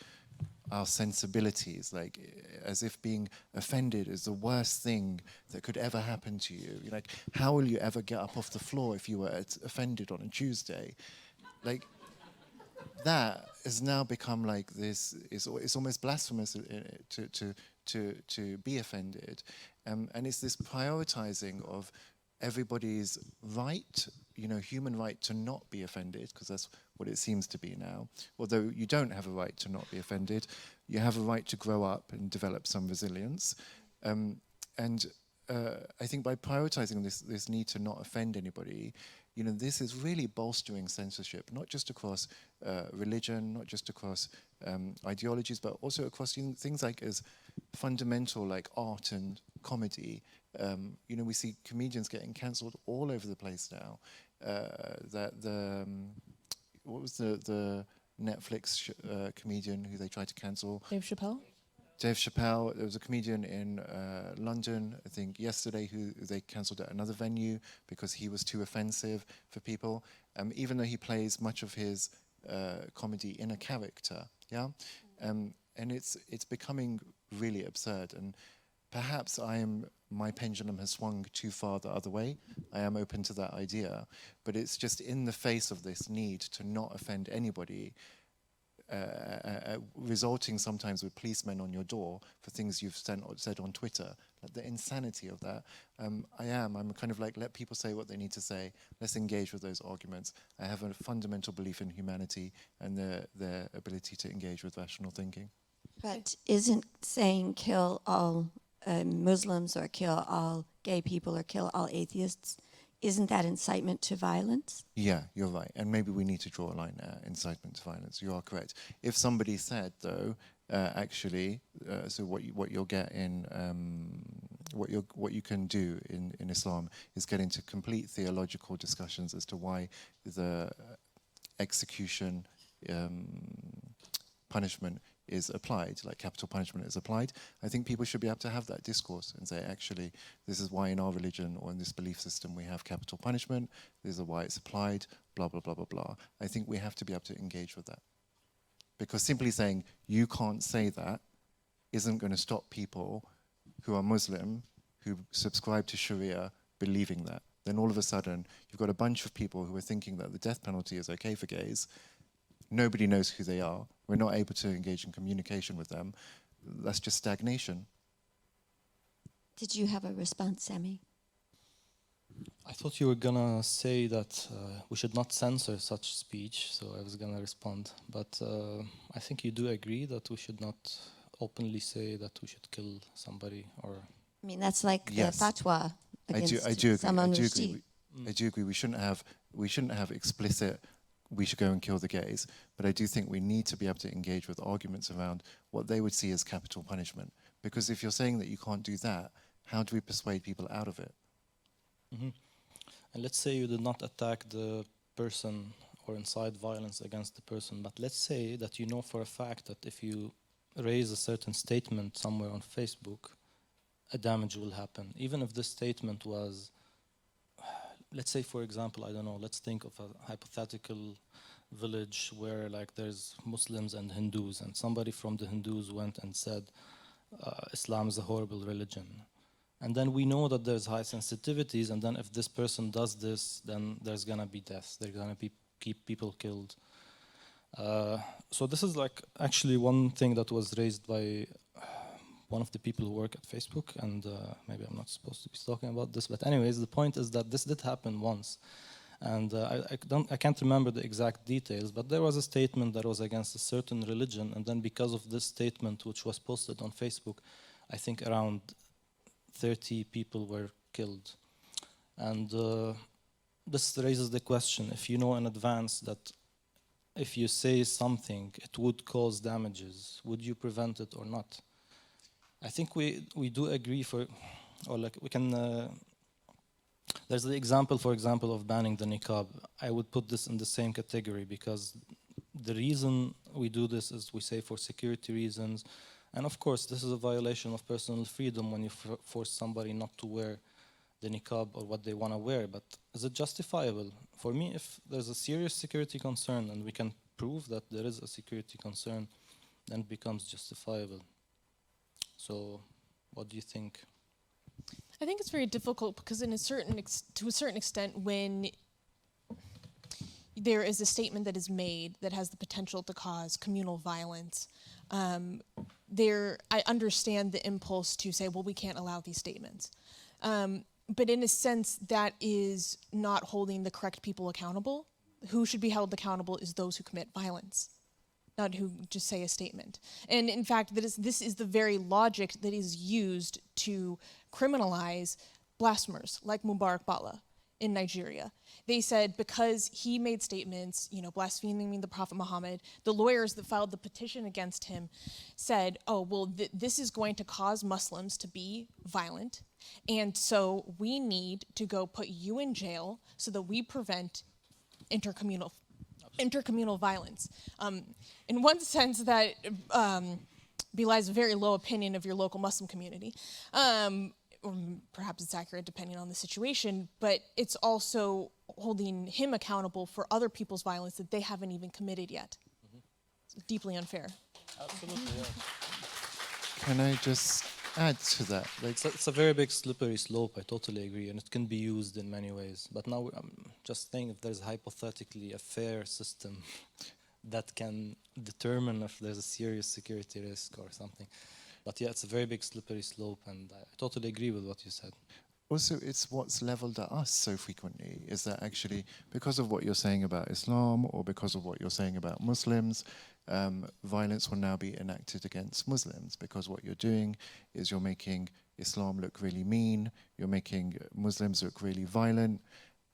our sensibilities, like as if being offended is the worst thing that could ever happen to you. You're like, how will you ever get up off the floor if you were offended on a Tuesday? Like, that has now become like this, it's almost blasphemous to be offended. And it's this prioritizing of everybody's right, human right to not be offended, because that's what it seems to be now. Although you don't have a right to not be offended, you have a right to grow up and develop some resilience. I think by prioritizing this need to not offend anybody, this is really bolstering censorship, not just across religion, not just across ideologies, but also across things like as fundamental like art and comedy. We see comedians getting cancelled all over the place now. What was the Netflix comedian who they tried to cancel? Dave Chappelle? Dave Chappelle. There was a comedian in London, I think yesterday, who they cancelled at another venue because he was too offensive for people, even though he plays much of his comedy in a character, yeah? And it's becoming really absurd, and perhaps my pendulum has swung too far the other way. I am open to that idea, but it's just in the face of this need to not offend anybody, resulting sometimes with policemen on your door for things you've said on Twitter. Like the insanity of that. I'm kind of like, let people say what they need to say. Let's engage with those arguments. I have a fundamental belief in humanity and their ability to engage with rational thinking. But isn't saying kill all Muslims or kill all gay people or kill all atheists, isn't that incitement to violence? Yeah, you're right. And maybe we need to draw a line at incitement to violence. You are correct. If somebody said, though, so what you'll get in what you can do in Islam is get into complete theological discussions as to why the execution punishment is applied, like capital punishment is applied. I think people should be able to have that discourse and say, actually, this is why in our religion or in this belief system we have capital punishment, this is why it's applied, blah, blah, blah, blah, blah. I think we have to be able to engage with that. Because simply saying, you can't say that, isn't going to stop people who are Muslim, who subscribe to Sharia, believing that. Then all of a sudden, you've got a bunch of people who are thinking that the death penalty is okay for gays. Nobody knows who they are. We're not able to engage in communication with them. That's just stagnation. Did you have a response, Sami? I thought you were gonna say that we should not censor such speech, so I was gonna respond. But I think you do agree that we should not openly say that we should kill somebody, or... I mean, that's like Yes. the fatwa against I do agree. Salman I do Rushdie. agree. I do agree. We shouldn't have explicit. We should go and kill the gays. But I do think we need to be able to engage with arguments around what they would see as capital punishment. Because if you're saying that you can't do that, how do we persuade people out of it? Mm-hmm. And let's say you did not attack the person or incite violence against the person, but let's say that you know for a fact that if you raise a certain statement somewhere on Facebook, a damage will happen. Even if this statement was, let's say, for example, I don't know, let's think of a hypothetical village where like there's Muslims and Hindus, and somebody from the Hindus went and said, Islam is a horrible religion. And then we know that there's high sensitivities, and then if this person does this, then there's gonna be deaths, there's gonna be people killed. So this is like actually one thing that was raised by one of the people who work at Facebook, and maybe I'm not supposed to be talking about this, but anyways, the point is that this did happen once. And I can't remember the exact details, but there was a statement that was against a certain religion, and then because of this statement, which was posted on Facebook, I think around 30 people were killed. And this raises the question, if you know in advance that if you say something, it would cause damages, would you prevent it or not? I think we do agree there's the example, for example, of banning the niqab. I would put this in the same category because the reason we do this is we say for security reasons. And of course, this is a violation of personal freedom when you force somebody not to wear the niqab or what they want to wear. But is it justifiable? For me, if there's a serious security concern and we can prove that there is a security concern, then it becomes justifiable. So, what do you think? I think it's very difficult because to a certain extent, when there is a statement that is made that has the potential to cause communal violence, I understand the impulse to say, well, we can't allow these statements. But in a sense, that is not holding the correct people accountable. Who should be held accountable is those who commit violence, not who just say a statement. And in fact, this is the very logic that is used to criminalize blasphemers like Mubarak Bala in Nigeria. They said because he made statements, blaspheming the Prophet Muhammad, the lawyers that filed the petition against him said, oh, well, this is going to cause Muslims to be violent, and so we need to go put you in jail so that we prevent intercommunal violence. In one sense, that belies a very low opinion of your local Muslim community. Or perhaps it's accurate depending on the situation, but it's also holding him accountable for other people's violence that they haven't even committed yet. Mm-hmm. It's deeply unfair. Absolutely, yes. Can I just add to that? It's a very big slippery slope, I totally agree, and it can be used in many ways. But now I'm just saying if there's hypothetically a fair system that can determine if there's a serious security risk or something. But yeah, it's a very big slippery slope, and I totally agree with what you said. Also, it's what's leveled at us so frequently, is that actually because of what you're saying about Islam or because of what you're saying about Muslims, violence will now be enacted against Muslims, because what you're doing is you're making Islam look really mean, you're making Muslims look really violent,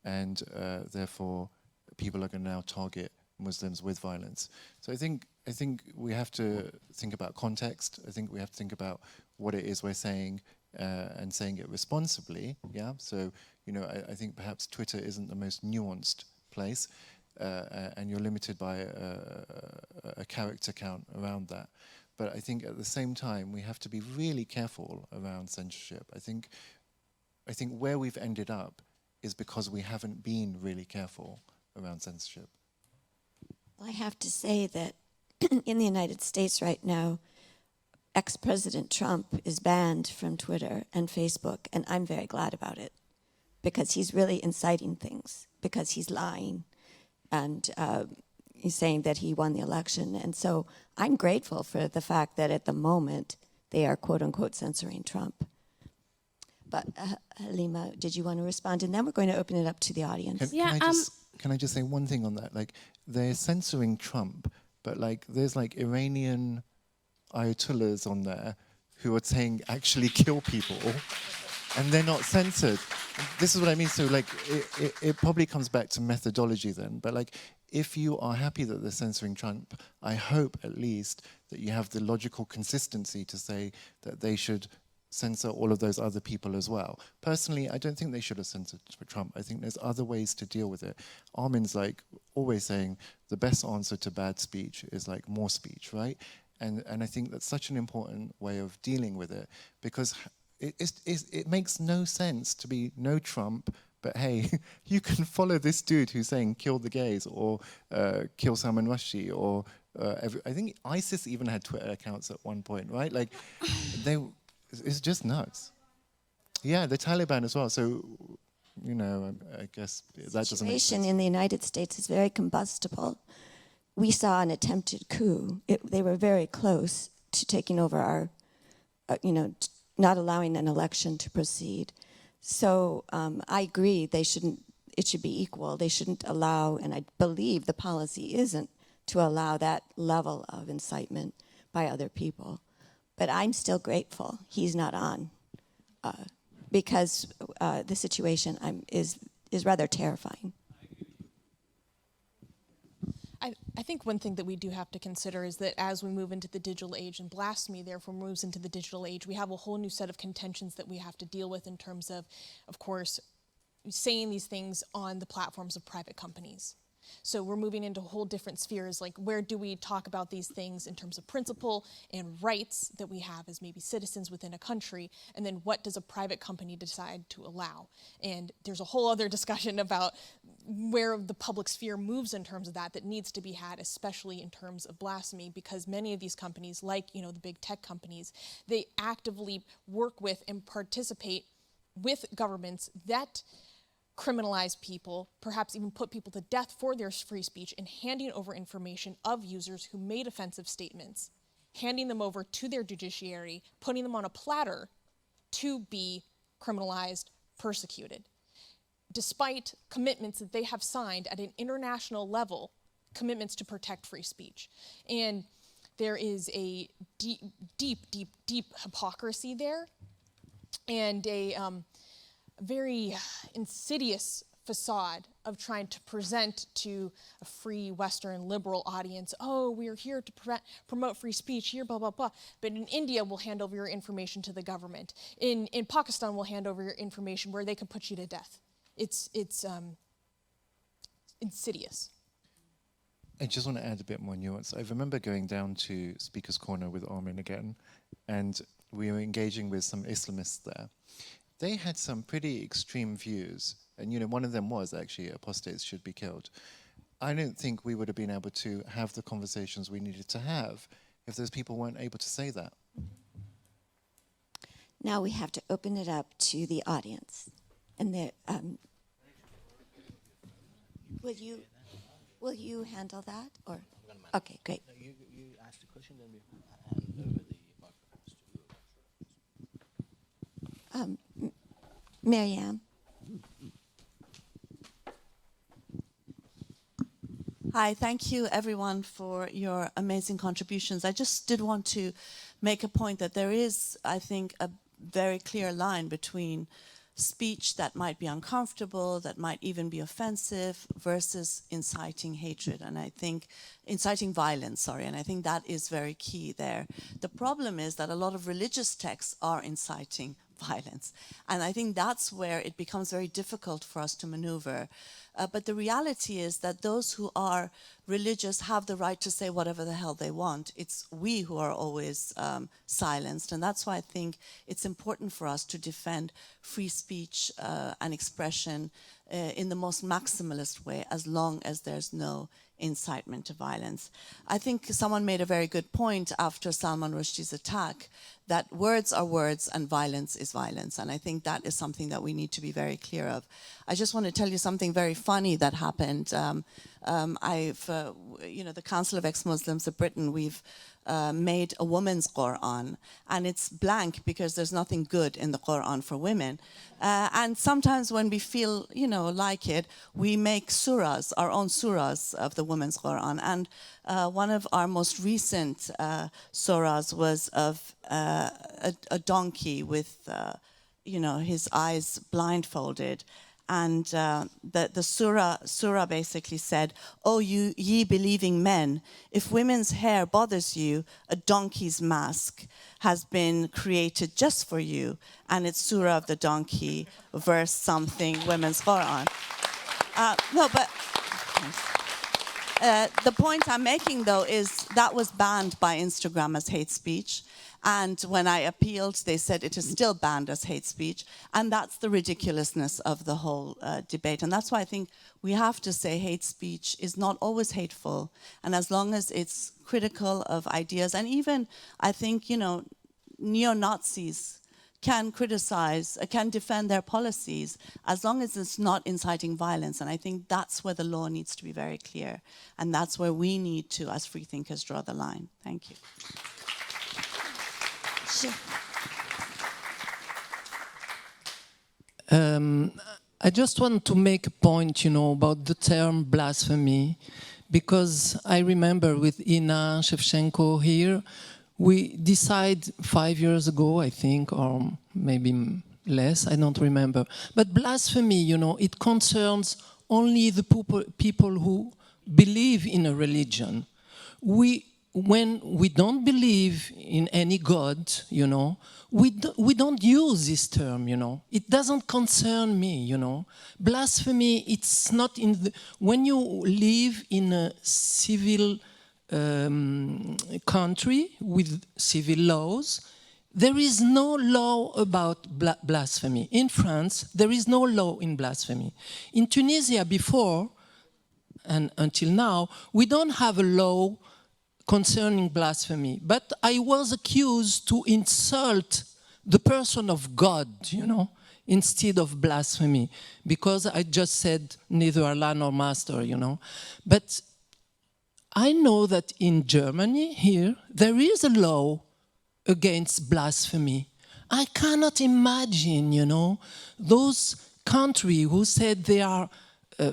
and therefore people are going to now target Muslims with violence. So I think we have to think about context. I think we have to think about what it is we're saying and saying it responsibly. Yeah. So I think perhaps Twitter isn't the most nuanced place, and you're limited by a character count around that. But I think at the same time we have to be really careful around censorship. I think where we've ended up is because we haven't been really careful around censorship. I have to say that in the United States right now, ex-President Trump is banned from Twitter and Facebook, and I'm very glad about it, because he's really inciting things, because he's lying, and he's saying that he won the election. And so I'm grateful for the fact that at the moment they are quote-unquote censoring Trump. But Halima, did you want to respond? And then we're going to open it up to the audience. Can I just say one thing on that? Like, they're censoring Trump, but like there's like Iranian ayatollahs on there who are saying actually kill people, and they're not censored. This is what I mean. So like it probably comes back to methodology then. But like if you are happy that they're censoring Trump, I hope at least that you have the logical consistency to say that they should censor all of those other people as well. Personally, I don't think they should have censored Trump. I think there's other ways to deal with it. Armin's like always saying the best answer to bad speech is like more speech, right? And I think that's such an important way of dealing with it, because it makes no sense to be no Trump, but hey, you can follow this dude who's saying kill the gays or kill Salman Rushdie or I think ISIS even had Twitter accounts at one point, right? Like it's just nuts. Yeah, the Taliban as well. So, I guess that doesn't make sense. The situation in the United States is very combustible. We saw an attempted coup. They were very close to taking over our, not allowing an election to proceed. So I agree it should be equal. They shouldn't allow, and I believe the policy isn't to allow that level of incitement by other people. But I'm still grateful he's not on, because the situation is rather terrifying. I think one thing that we do have to consider is that as we move into the digital age, and Blasphemy therefore moves into the digital age, we have a whole new set of contentions that we have to deal with in terms of course, saying these things on the platforms of private companies. So we're moving into whole different spheres, like where do we talk about these things in terms of principle and rights that we have as maybe citizens within a country, and then what does a private company decide to allow? And there's a whole other discussion about where the public sphere moves in terms of that needs to be had, especially in terms of blasphemy, because many of these companies, like the big tech companies, they actively work with and participate with governments that criminalize people, perhaps even put people to death for their free speech, and handing over information of users who made offensive statements, handing them over to their judiciary, putting them on a platter to be criminalized, persecuted. Despite commitments that they have signed at an international level, commitments to protect free speech. And there is a deep hypocrisy there, and a very insidious facade of trying to present to a free Western liberal audience, oh, we're here to promote free speech here, blah, blah, blah. But in India, we'll hand over your information to the government. In Pakistan, we'll hand over your information where they can put you to death. It's insidious. I just want to add a bit more nuance. I remember going down to Speaker's Corner with Armin again, and we were engaging with some Islamists there. They had some pretty extreme views, and one of them was actually apostates should be killed. I don't think we would have been able to have the conversations we needed to have if those people weren't able to say that. Now we have to open it up to the audience. And will you handle that? Or okay, great. You ask the question, then we hand over the microphones to you. Marianne. Hi, thank you everyone for your amazing contributions. I just did want to make a point that there is, I think, a very clear line between speech that might be uncomfortable, that might even be offensive, versus inciting hatred, and I think inciting violence, and I think that is very key there. The problem is that a lot of religious texts are inciting violence. And I think that's where it becomes very difficult for us to maneuver. But the reality is that those who are religious have the right to say whatever the hell they want. It's we who are always silenced. And that's why I think it's important for us to defend free speech and expression in the most maximalist way, as long as there's no incitement to violence. I think someone made a very good point after Salman Rushdie's attack, that words are words and violence is violence. And I think that is something that we need to be very clear of. I just want to tell you something very funny that happened. The Council of Ex-Muslims of Britain, we've made a woman's Quran, and it's blank because there's nothing good in the Quran for women. And sometimes when we feel, like it, we make surahs, our own surahs of the women's Quran. And one of our most recent surahs was of a donkey with, his eyes blindfolded. And the surah basically said, "Oh, you ye believing men, if women's hair bothers you, a donkey's mask has been created just for you." And it's Surah of the Donkey, verse something, women's Quran. The point I'm making, though, is that was banned by Instagram as hate speech. And when I appealed, they said it is still banned as hate speech. And that's the ridiculousness of the whole debate. And that's why I think we have to say hate speech is not always hateful. And as long as it's critical of ideas, and even, I think, neo-Nazis can criticize, can defend their policies, as long as it's not inciting violence. And I think that's where the law needs to be very clear. And that's where we need to, as free thinkers, draw the line. Thank you. Sure. I just want to make a point, about the term blasphemy, because I remember with Ina Shevchenko here, we decided 5 years ago, I think, or maybe less, I don't remember. But blasphemy, it concerns only the people who believe in a religion. When we don't believe in any God, we don't use this term, It doesn't concern me, Blasphemy, it's not in the... When you live in a civil country with civil laws, there is no law about blasphemy. In France, there is no law in blasphemy. In Tunisia, before, and until now, we don't have a law concerning blasphemy, but I was accused to insult the person of God, instead of blasphemy, because I just said neither Allah nor Master, But I know that in Germany, here, there is a law against blasphemy. I cannot imagine, those countries who said they are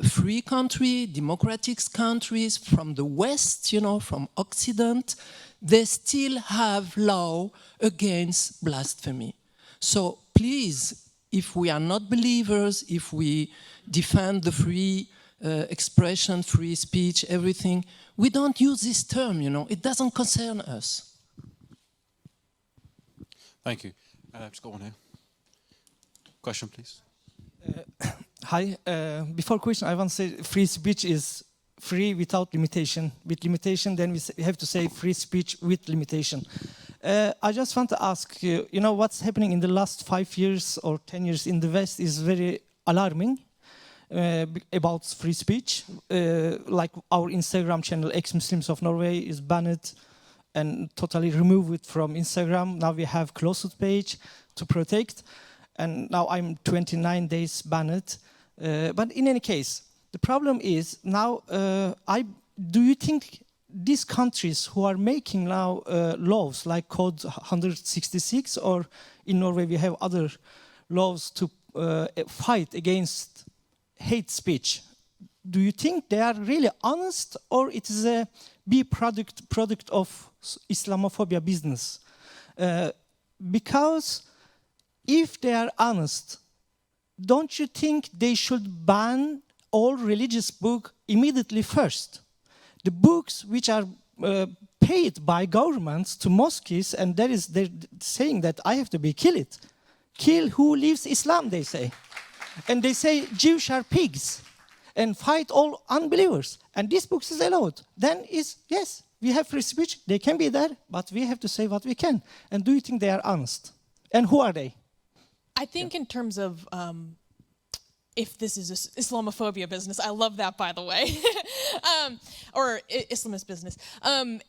free country, democratic countries from the West, from Occident, they still have law against blasphemy. So please, if we are not believers, if we defend the free expression, free speech, everything, we don't use this term, It doesn't concern us. Thank you. Just got one here. Question, please. Hi. Before question, I want to say free speech is free without limitation. With limitation, then we have to say free speech with limitation. I just want to ask you, what's happening in the last 5 years or 10 years in the West is very alarming about free speech. Like our Instagram channel, Ex-Muslims of Norway, is banned and totally removed from Instagram. Now we have closed page to protect. And now I'm 29 days banned. But in any case, the problem is now, do you think these countries who are making now laws like Code 166, or in Norway we have other laws to fight against hate speech, do you think they are really honest, or it is a product of Islamophobia business? Because if they are honest, don't you think they should ban all religious books immediately first? The books which are paid by governments to mosques, and they're saying that I have to be killed. kill who lives Islam, they say. And they say Jews are pigs and fight all unbelievers. And this book is allowed. Then yes, we have free speech. They can be there, but we have to say what we can. And do you think they are honest? And who are they? I think in terms of if this is Islamophobia business, I love that, by the way, or Islamist business.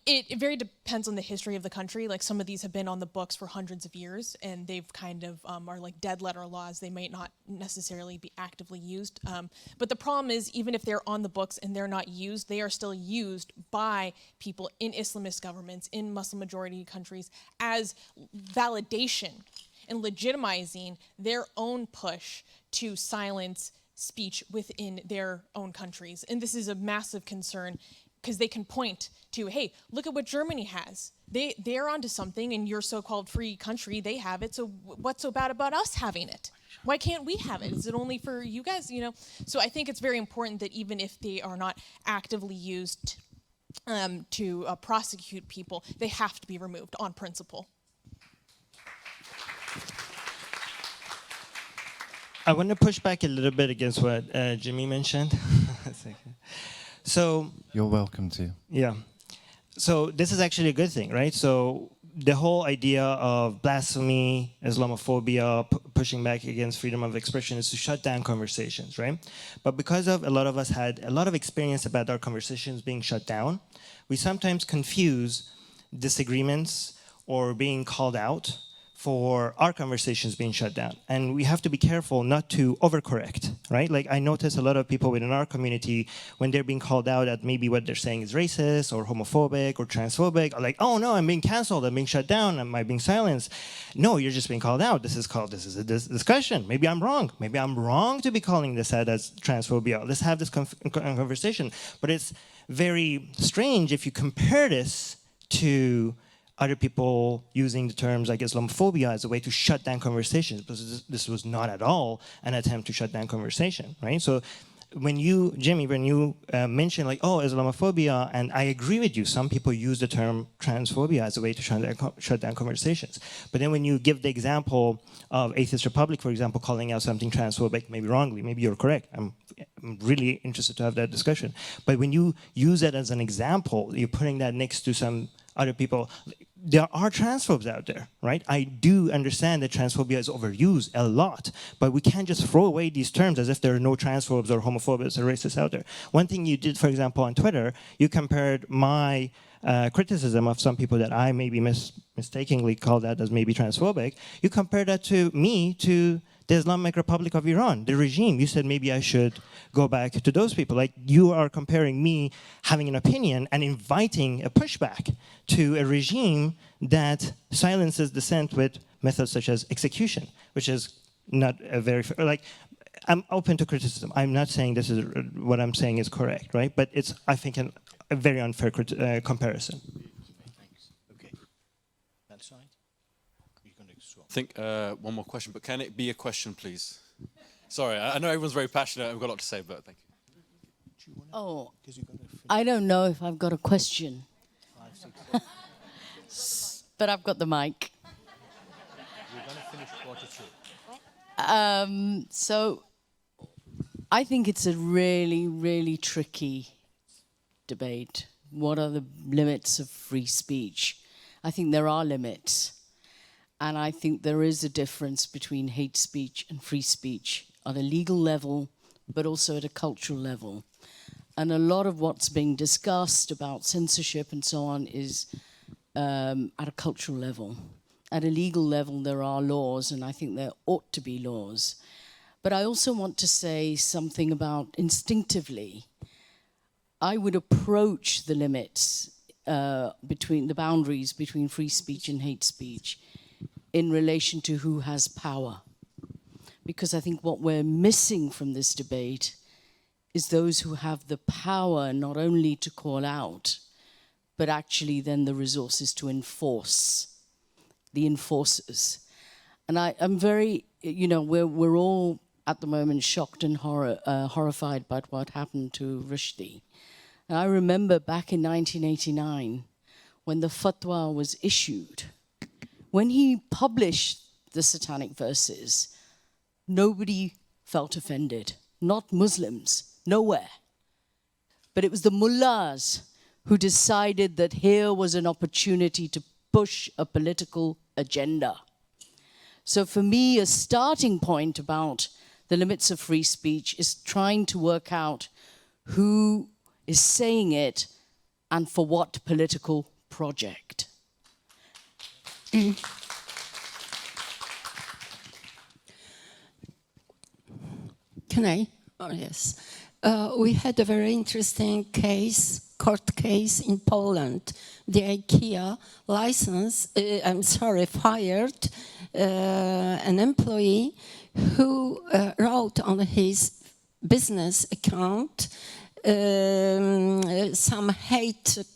It very depends on the history of the country. Like some of these have been on the books for hundreds of years, and they've kind of are like dead letter laws. They might not necessarily be actively used. But the problem is, even if they're on the books and they're not used, they are still used by people in Islamist governments, in Muslim majority countries, as validation and legitimizing their own push to silence speech within their own countries. And this is a massive concern because they can point to, hey, look at what Germany has. They're onto something in your so-called free country. They have it, so what's so bad about us having it? Why can't we have it? Is it only for you guys? You know. So I think it's very important that even if they are not actively used to prosecute people, they have to be removed on principle. I want to push back a little bit against what Jimmy mentioned. So You're welcome to. yeah, so this is actually a good thing, right? So the whole idea of blasphemy, Islamophobia, pushing back against freedom of expression is to shut down conversations, right? But because of a lot of us had a lot of experience about our conversations being shut down, we sometimes confuse disagreements or being called out for our conversations being shut down. And we have to be careful not to overcorrect, right? Like I notice a lot of people within our community, when they're being called out at maybe what they're saying is racist or homophobic or transphobic, are like, oh no, I'm being canceled, I'm being shut down, am I being silenced? No, you're just being called out. This is a discussion. Maybe I'm wrong. Maybe I'm wrong to be calling this out as transphobia. Let's have this conversation. But it's very strange if you compare this to other people using the terms like Islamophobia as a way to shut down conversations, because this was not at all an attempt to shut down conversation, right? So when you, Jimmy, when you mention like, oh, Islamophobia, and I agree with you, some people use the term transphobia as a way to shut down conversations. But then when you give the example of Atheist Republic, for example, calling out something transphobic, maybe wrongly, maybe you're correct. I'm really interested to have that discussion. But when you use that as an example, you're putting that next to some other people. There are transphobes out there, right? I do understand that transphobia is overused a lot, but we can't just throw away these terms as if there are no transphobes or homophobes or racists out there. One thing you did, for example, on Twitter, you compared my criticism of some people that I maybe mistakenly called out as maybe transphobic. You compared that to me to the Islamic Republic of Iran, the regime. You said maybe I should go back to those people. Like you are comparing me having an opinion and inviting a pushback to a regime that silences dissent with methods such as execution, which is not a very, like, I'm open to criticism. I'm not saying this is what I'm saying is correct, right? But it's, I think, a very unfair comparison. Thanks. Okay. That side? You're going to swap. I think one more question, but can it be a question, please? Sorry, I know everyone's very passionate. I've got a lot to say, but thank you. Oh, I don't know if I've got a question. 5, 6, 7. But I've got the mic. We're going to finish quarter 2. So I think it's a really, really tricky debate. What are the limits of free speech? I think there are limits. And I think there is a difference between hate speech and free speech at a legal level, but also at a cultural level. And a lot of what's being discussed about censorship and so on is at a cultural level. At a legal level, there are laws, and I think there ought to be laws. But I also want to say something about instinctively. I would approach the limits between the boundaries between free speech and hate speech in relation to who has power. Because I think what we're missing from this debate is those who have the power not only to call out, but actually then the resources to enforce, the enforcers. And I'm very, you know, we're all at the moment shocked and horrified by what happened to Rushdie. And I remember back in 1989, when the fatwa was issued, when he published the satanic verses, nobody felt offended. Not Muslims, nowhere. But it was the mullahs who decided that here was an opportunity to push a political agenda. So for me, a starting point about the limits of free speech is trying to work out who is saying it and for what political project. Can I? Oh, yes. We had a very interesting court case in Poland. The IKEA fired an employee who wrote on his business account some hatred.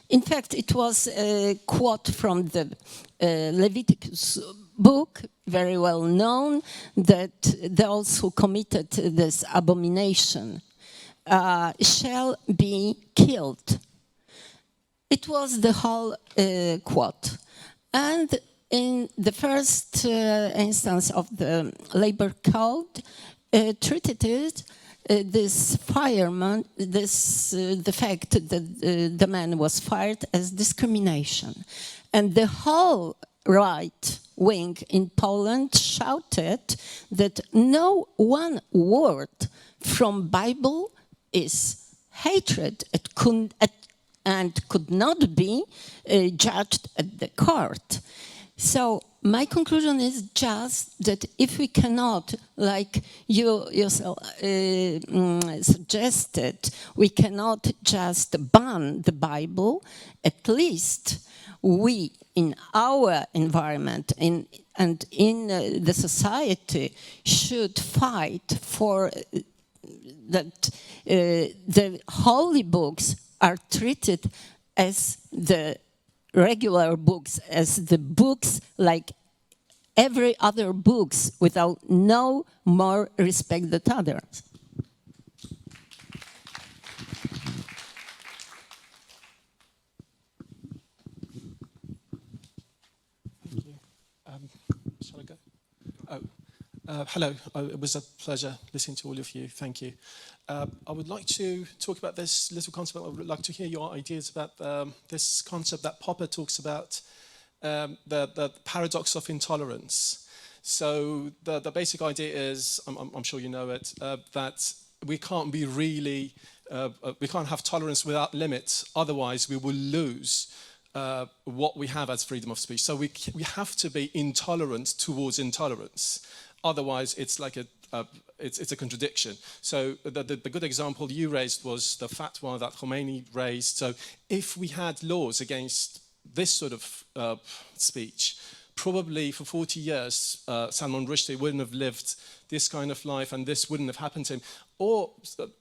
In fact, it was a quote from the Leviticus book, very well known, that those who committed this abomination shall be killed. It was the whole quote. And in the first instance of the labor code, treated it, this fireman, the fact that the man was fired as discrimination. And the whole right wing in Poland shouted that no one word from Bible is hatred. It could not be judged at the court. So my conclusion is just that if we cannot, like you yourself suggested, we cannot just ban the Bible, at least we, in our environment and in the society, should fight for that the holy books are treated as the regular books, as the books like every other books, without no more respect than others. Shall I go? Hello, it was a pleasure listening to all of you. Thank you. I would like to talk about this little concept. I would like to hear your ideas about this concept that Popper talks about, the paradox of intolerance. So the basic idea is, I'm sure you know it, that we can't be really, we can't have tolerance without limits. Otherwise, we will lose what we have as freedom of speech. So we have to be intolerant towards intolerance. Otherwise, it's like it's a contradiction. So the good example you raised was the fatwa that Khomeini raised. So if we had laws against this sort of speech, probably for 40 years, Salman Rushdie wouldn't have lived this kind of life and this wouldn't have happened to him. Or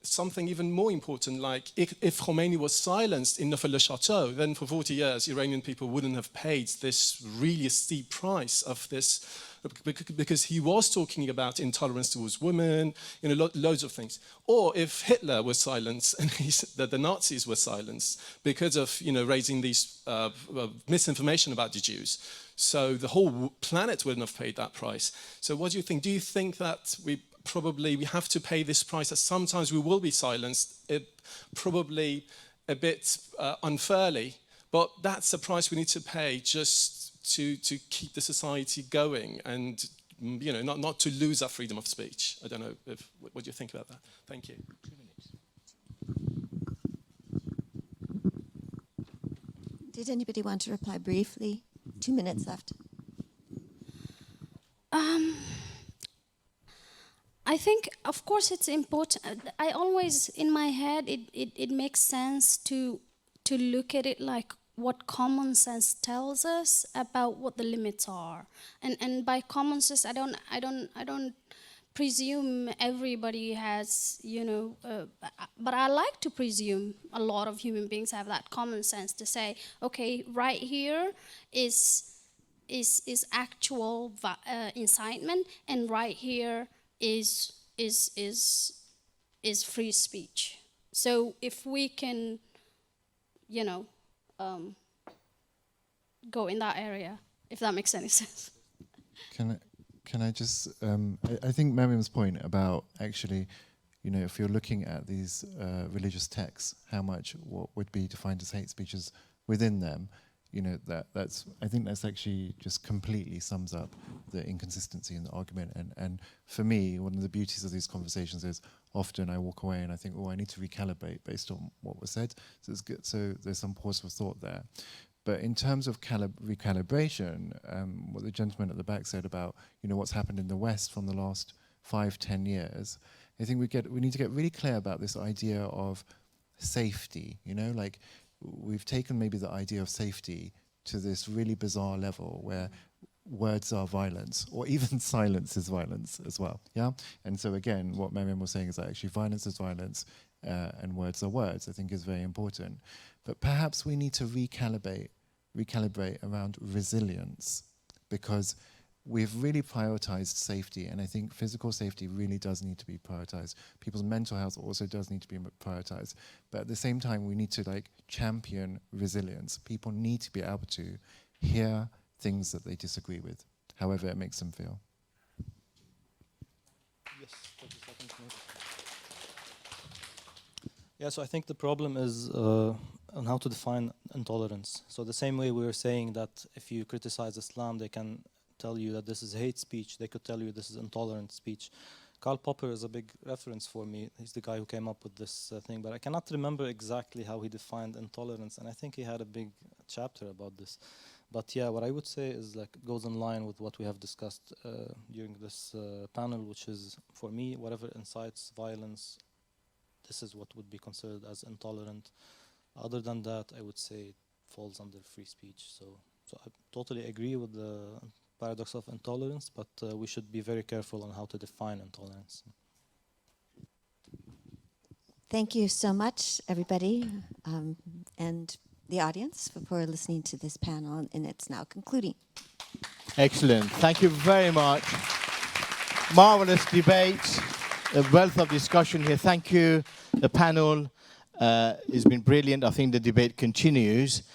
something even more important, like if Khomeini was silenced in Neufchâteau, then for 40 years, Iranian people wouldn't have paid this really steep price of this, because he was talking about intolerance towards women, loads of things. Or if Hitler was silenced and the Nazis were silenced because of raising these misinformation about the Jews, so the whole planet wouldn't have paid that price. So what do you think? Do you think that we have to pay this price, that sometimes we will be silenced, probably a bit unfairly, but that's the price we need to pay just to keep the society going and not to lose our freedom of speech? I don't know, what do you think about that? Thank you. 2 minutes. Did anybody want to reply briefly? 2 minutes left. I think, of course, it's important. I always, in my head, it makes sense to look at it like what common sense tells us about what the limits are. And by common sense, I don't presume everybody has, but I like to presume a lot of human beings have that common sense to say, okay, right here is actual incitement, and right here is free speech. So if we can, go in that area, if that makes any sense. Can I just, I think Mariam's point about actually, you know, if you're looking at these religious texts, how much what would be defined as hate speeches within them, you know, that's I think that's actually just completely sums up the inconsistency in the argument. And for me, one of the beauties of these conversations is often I walk away and I think, oh, I need to recalibrate based on what was said. So it's good. So there's some pause for thought there. But in terms of recalibration, what the gentleman at the back said about, you know, what's happened in the West from the last 5-10 years, I think we need to get really clear about this idea of safety. You know, like we've taken maybe the idea of safety to this really bizarre level where words are violence, or even silence is violence as well. Yeah. And so again, what Mariam was saying is that actually violence is violence, and words are words. I think is very important. But perhaps we need to recalibrate around resilience, because we've really prioritized safety, and I think physical safety really does need to be prioritized. People's mental health also does need to be prioritized. But at the same time, we need to like champion resilience. People need to be able to hear things that they disagree with, however it makes them feel. Yes, 30 seconds maybe. Yeah, so I think the problem is on how to define intolerance. So the same way we were saying that if you criticize Islam, they can tell you that this is hate speech, they could tell you this is intolerant speech. Karl Popper is a big reference for me. He's the guy who came up with this thing, but I cannot remember exactly how he defined intolerance, and I think he had a big chapter about this. But yeah, what I would say is like it goes in line with what we have discussed during this panel, which is, for me, whatever incites violence, this is what would be considered as intolerant. Other than that, I would say it falls under free speech. So I totally agree with the paradox of intolerance, but we should be very careful on how to define intolerance. Thank you so much, everybody, and the audience for listening to this panel, and it's now concluding. Excellent. Thank you very much. Marvelous debate, a wealth of discussion here. Thank you. The panel has been brilliant. I think the debate continues.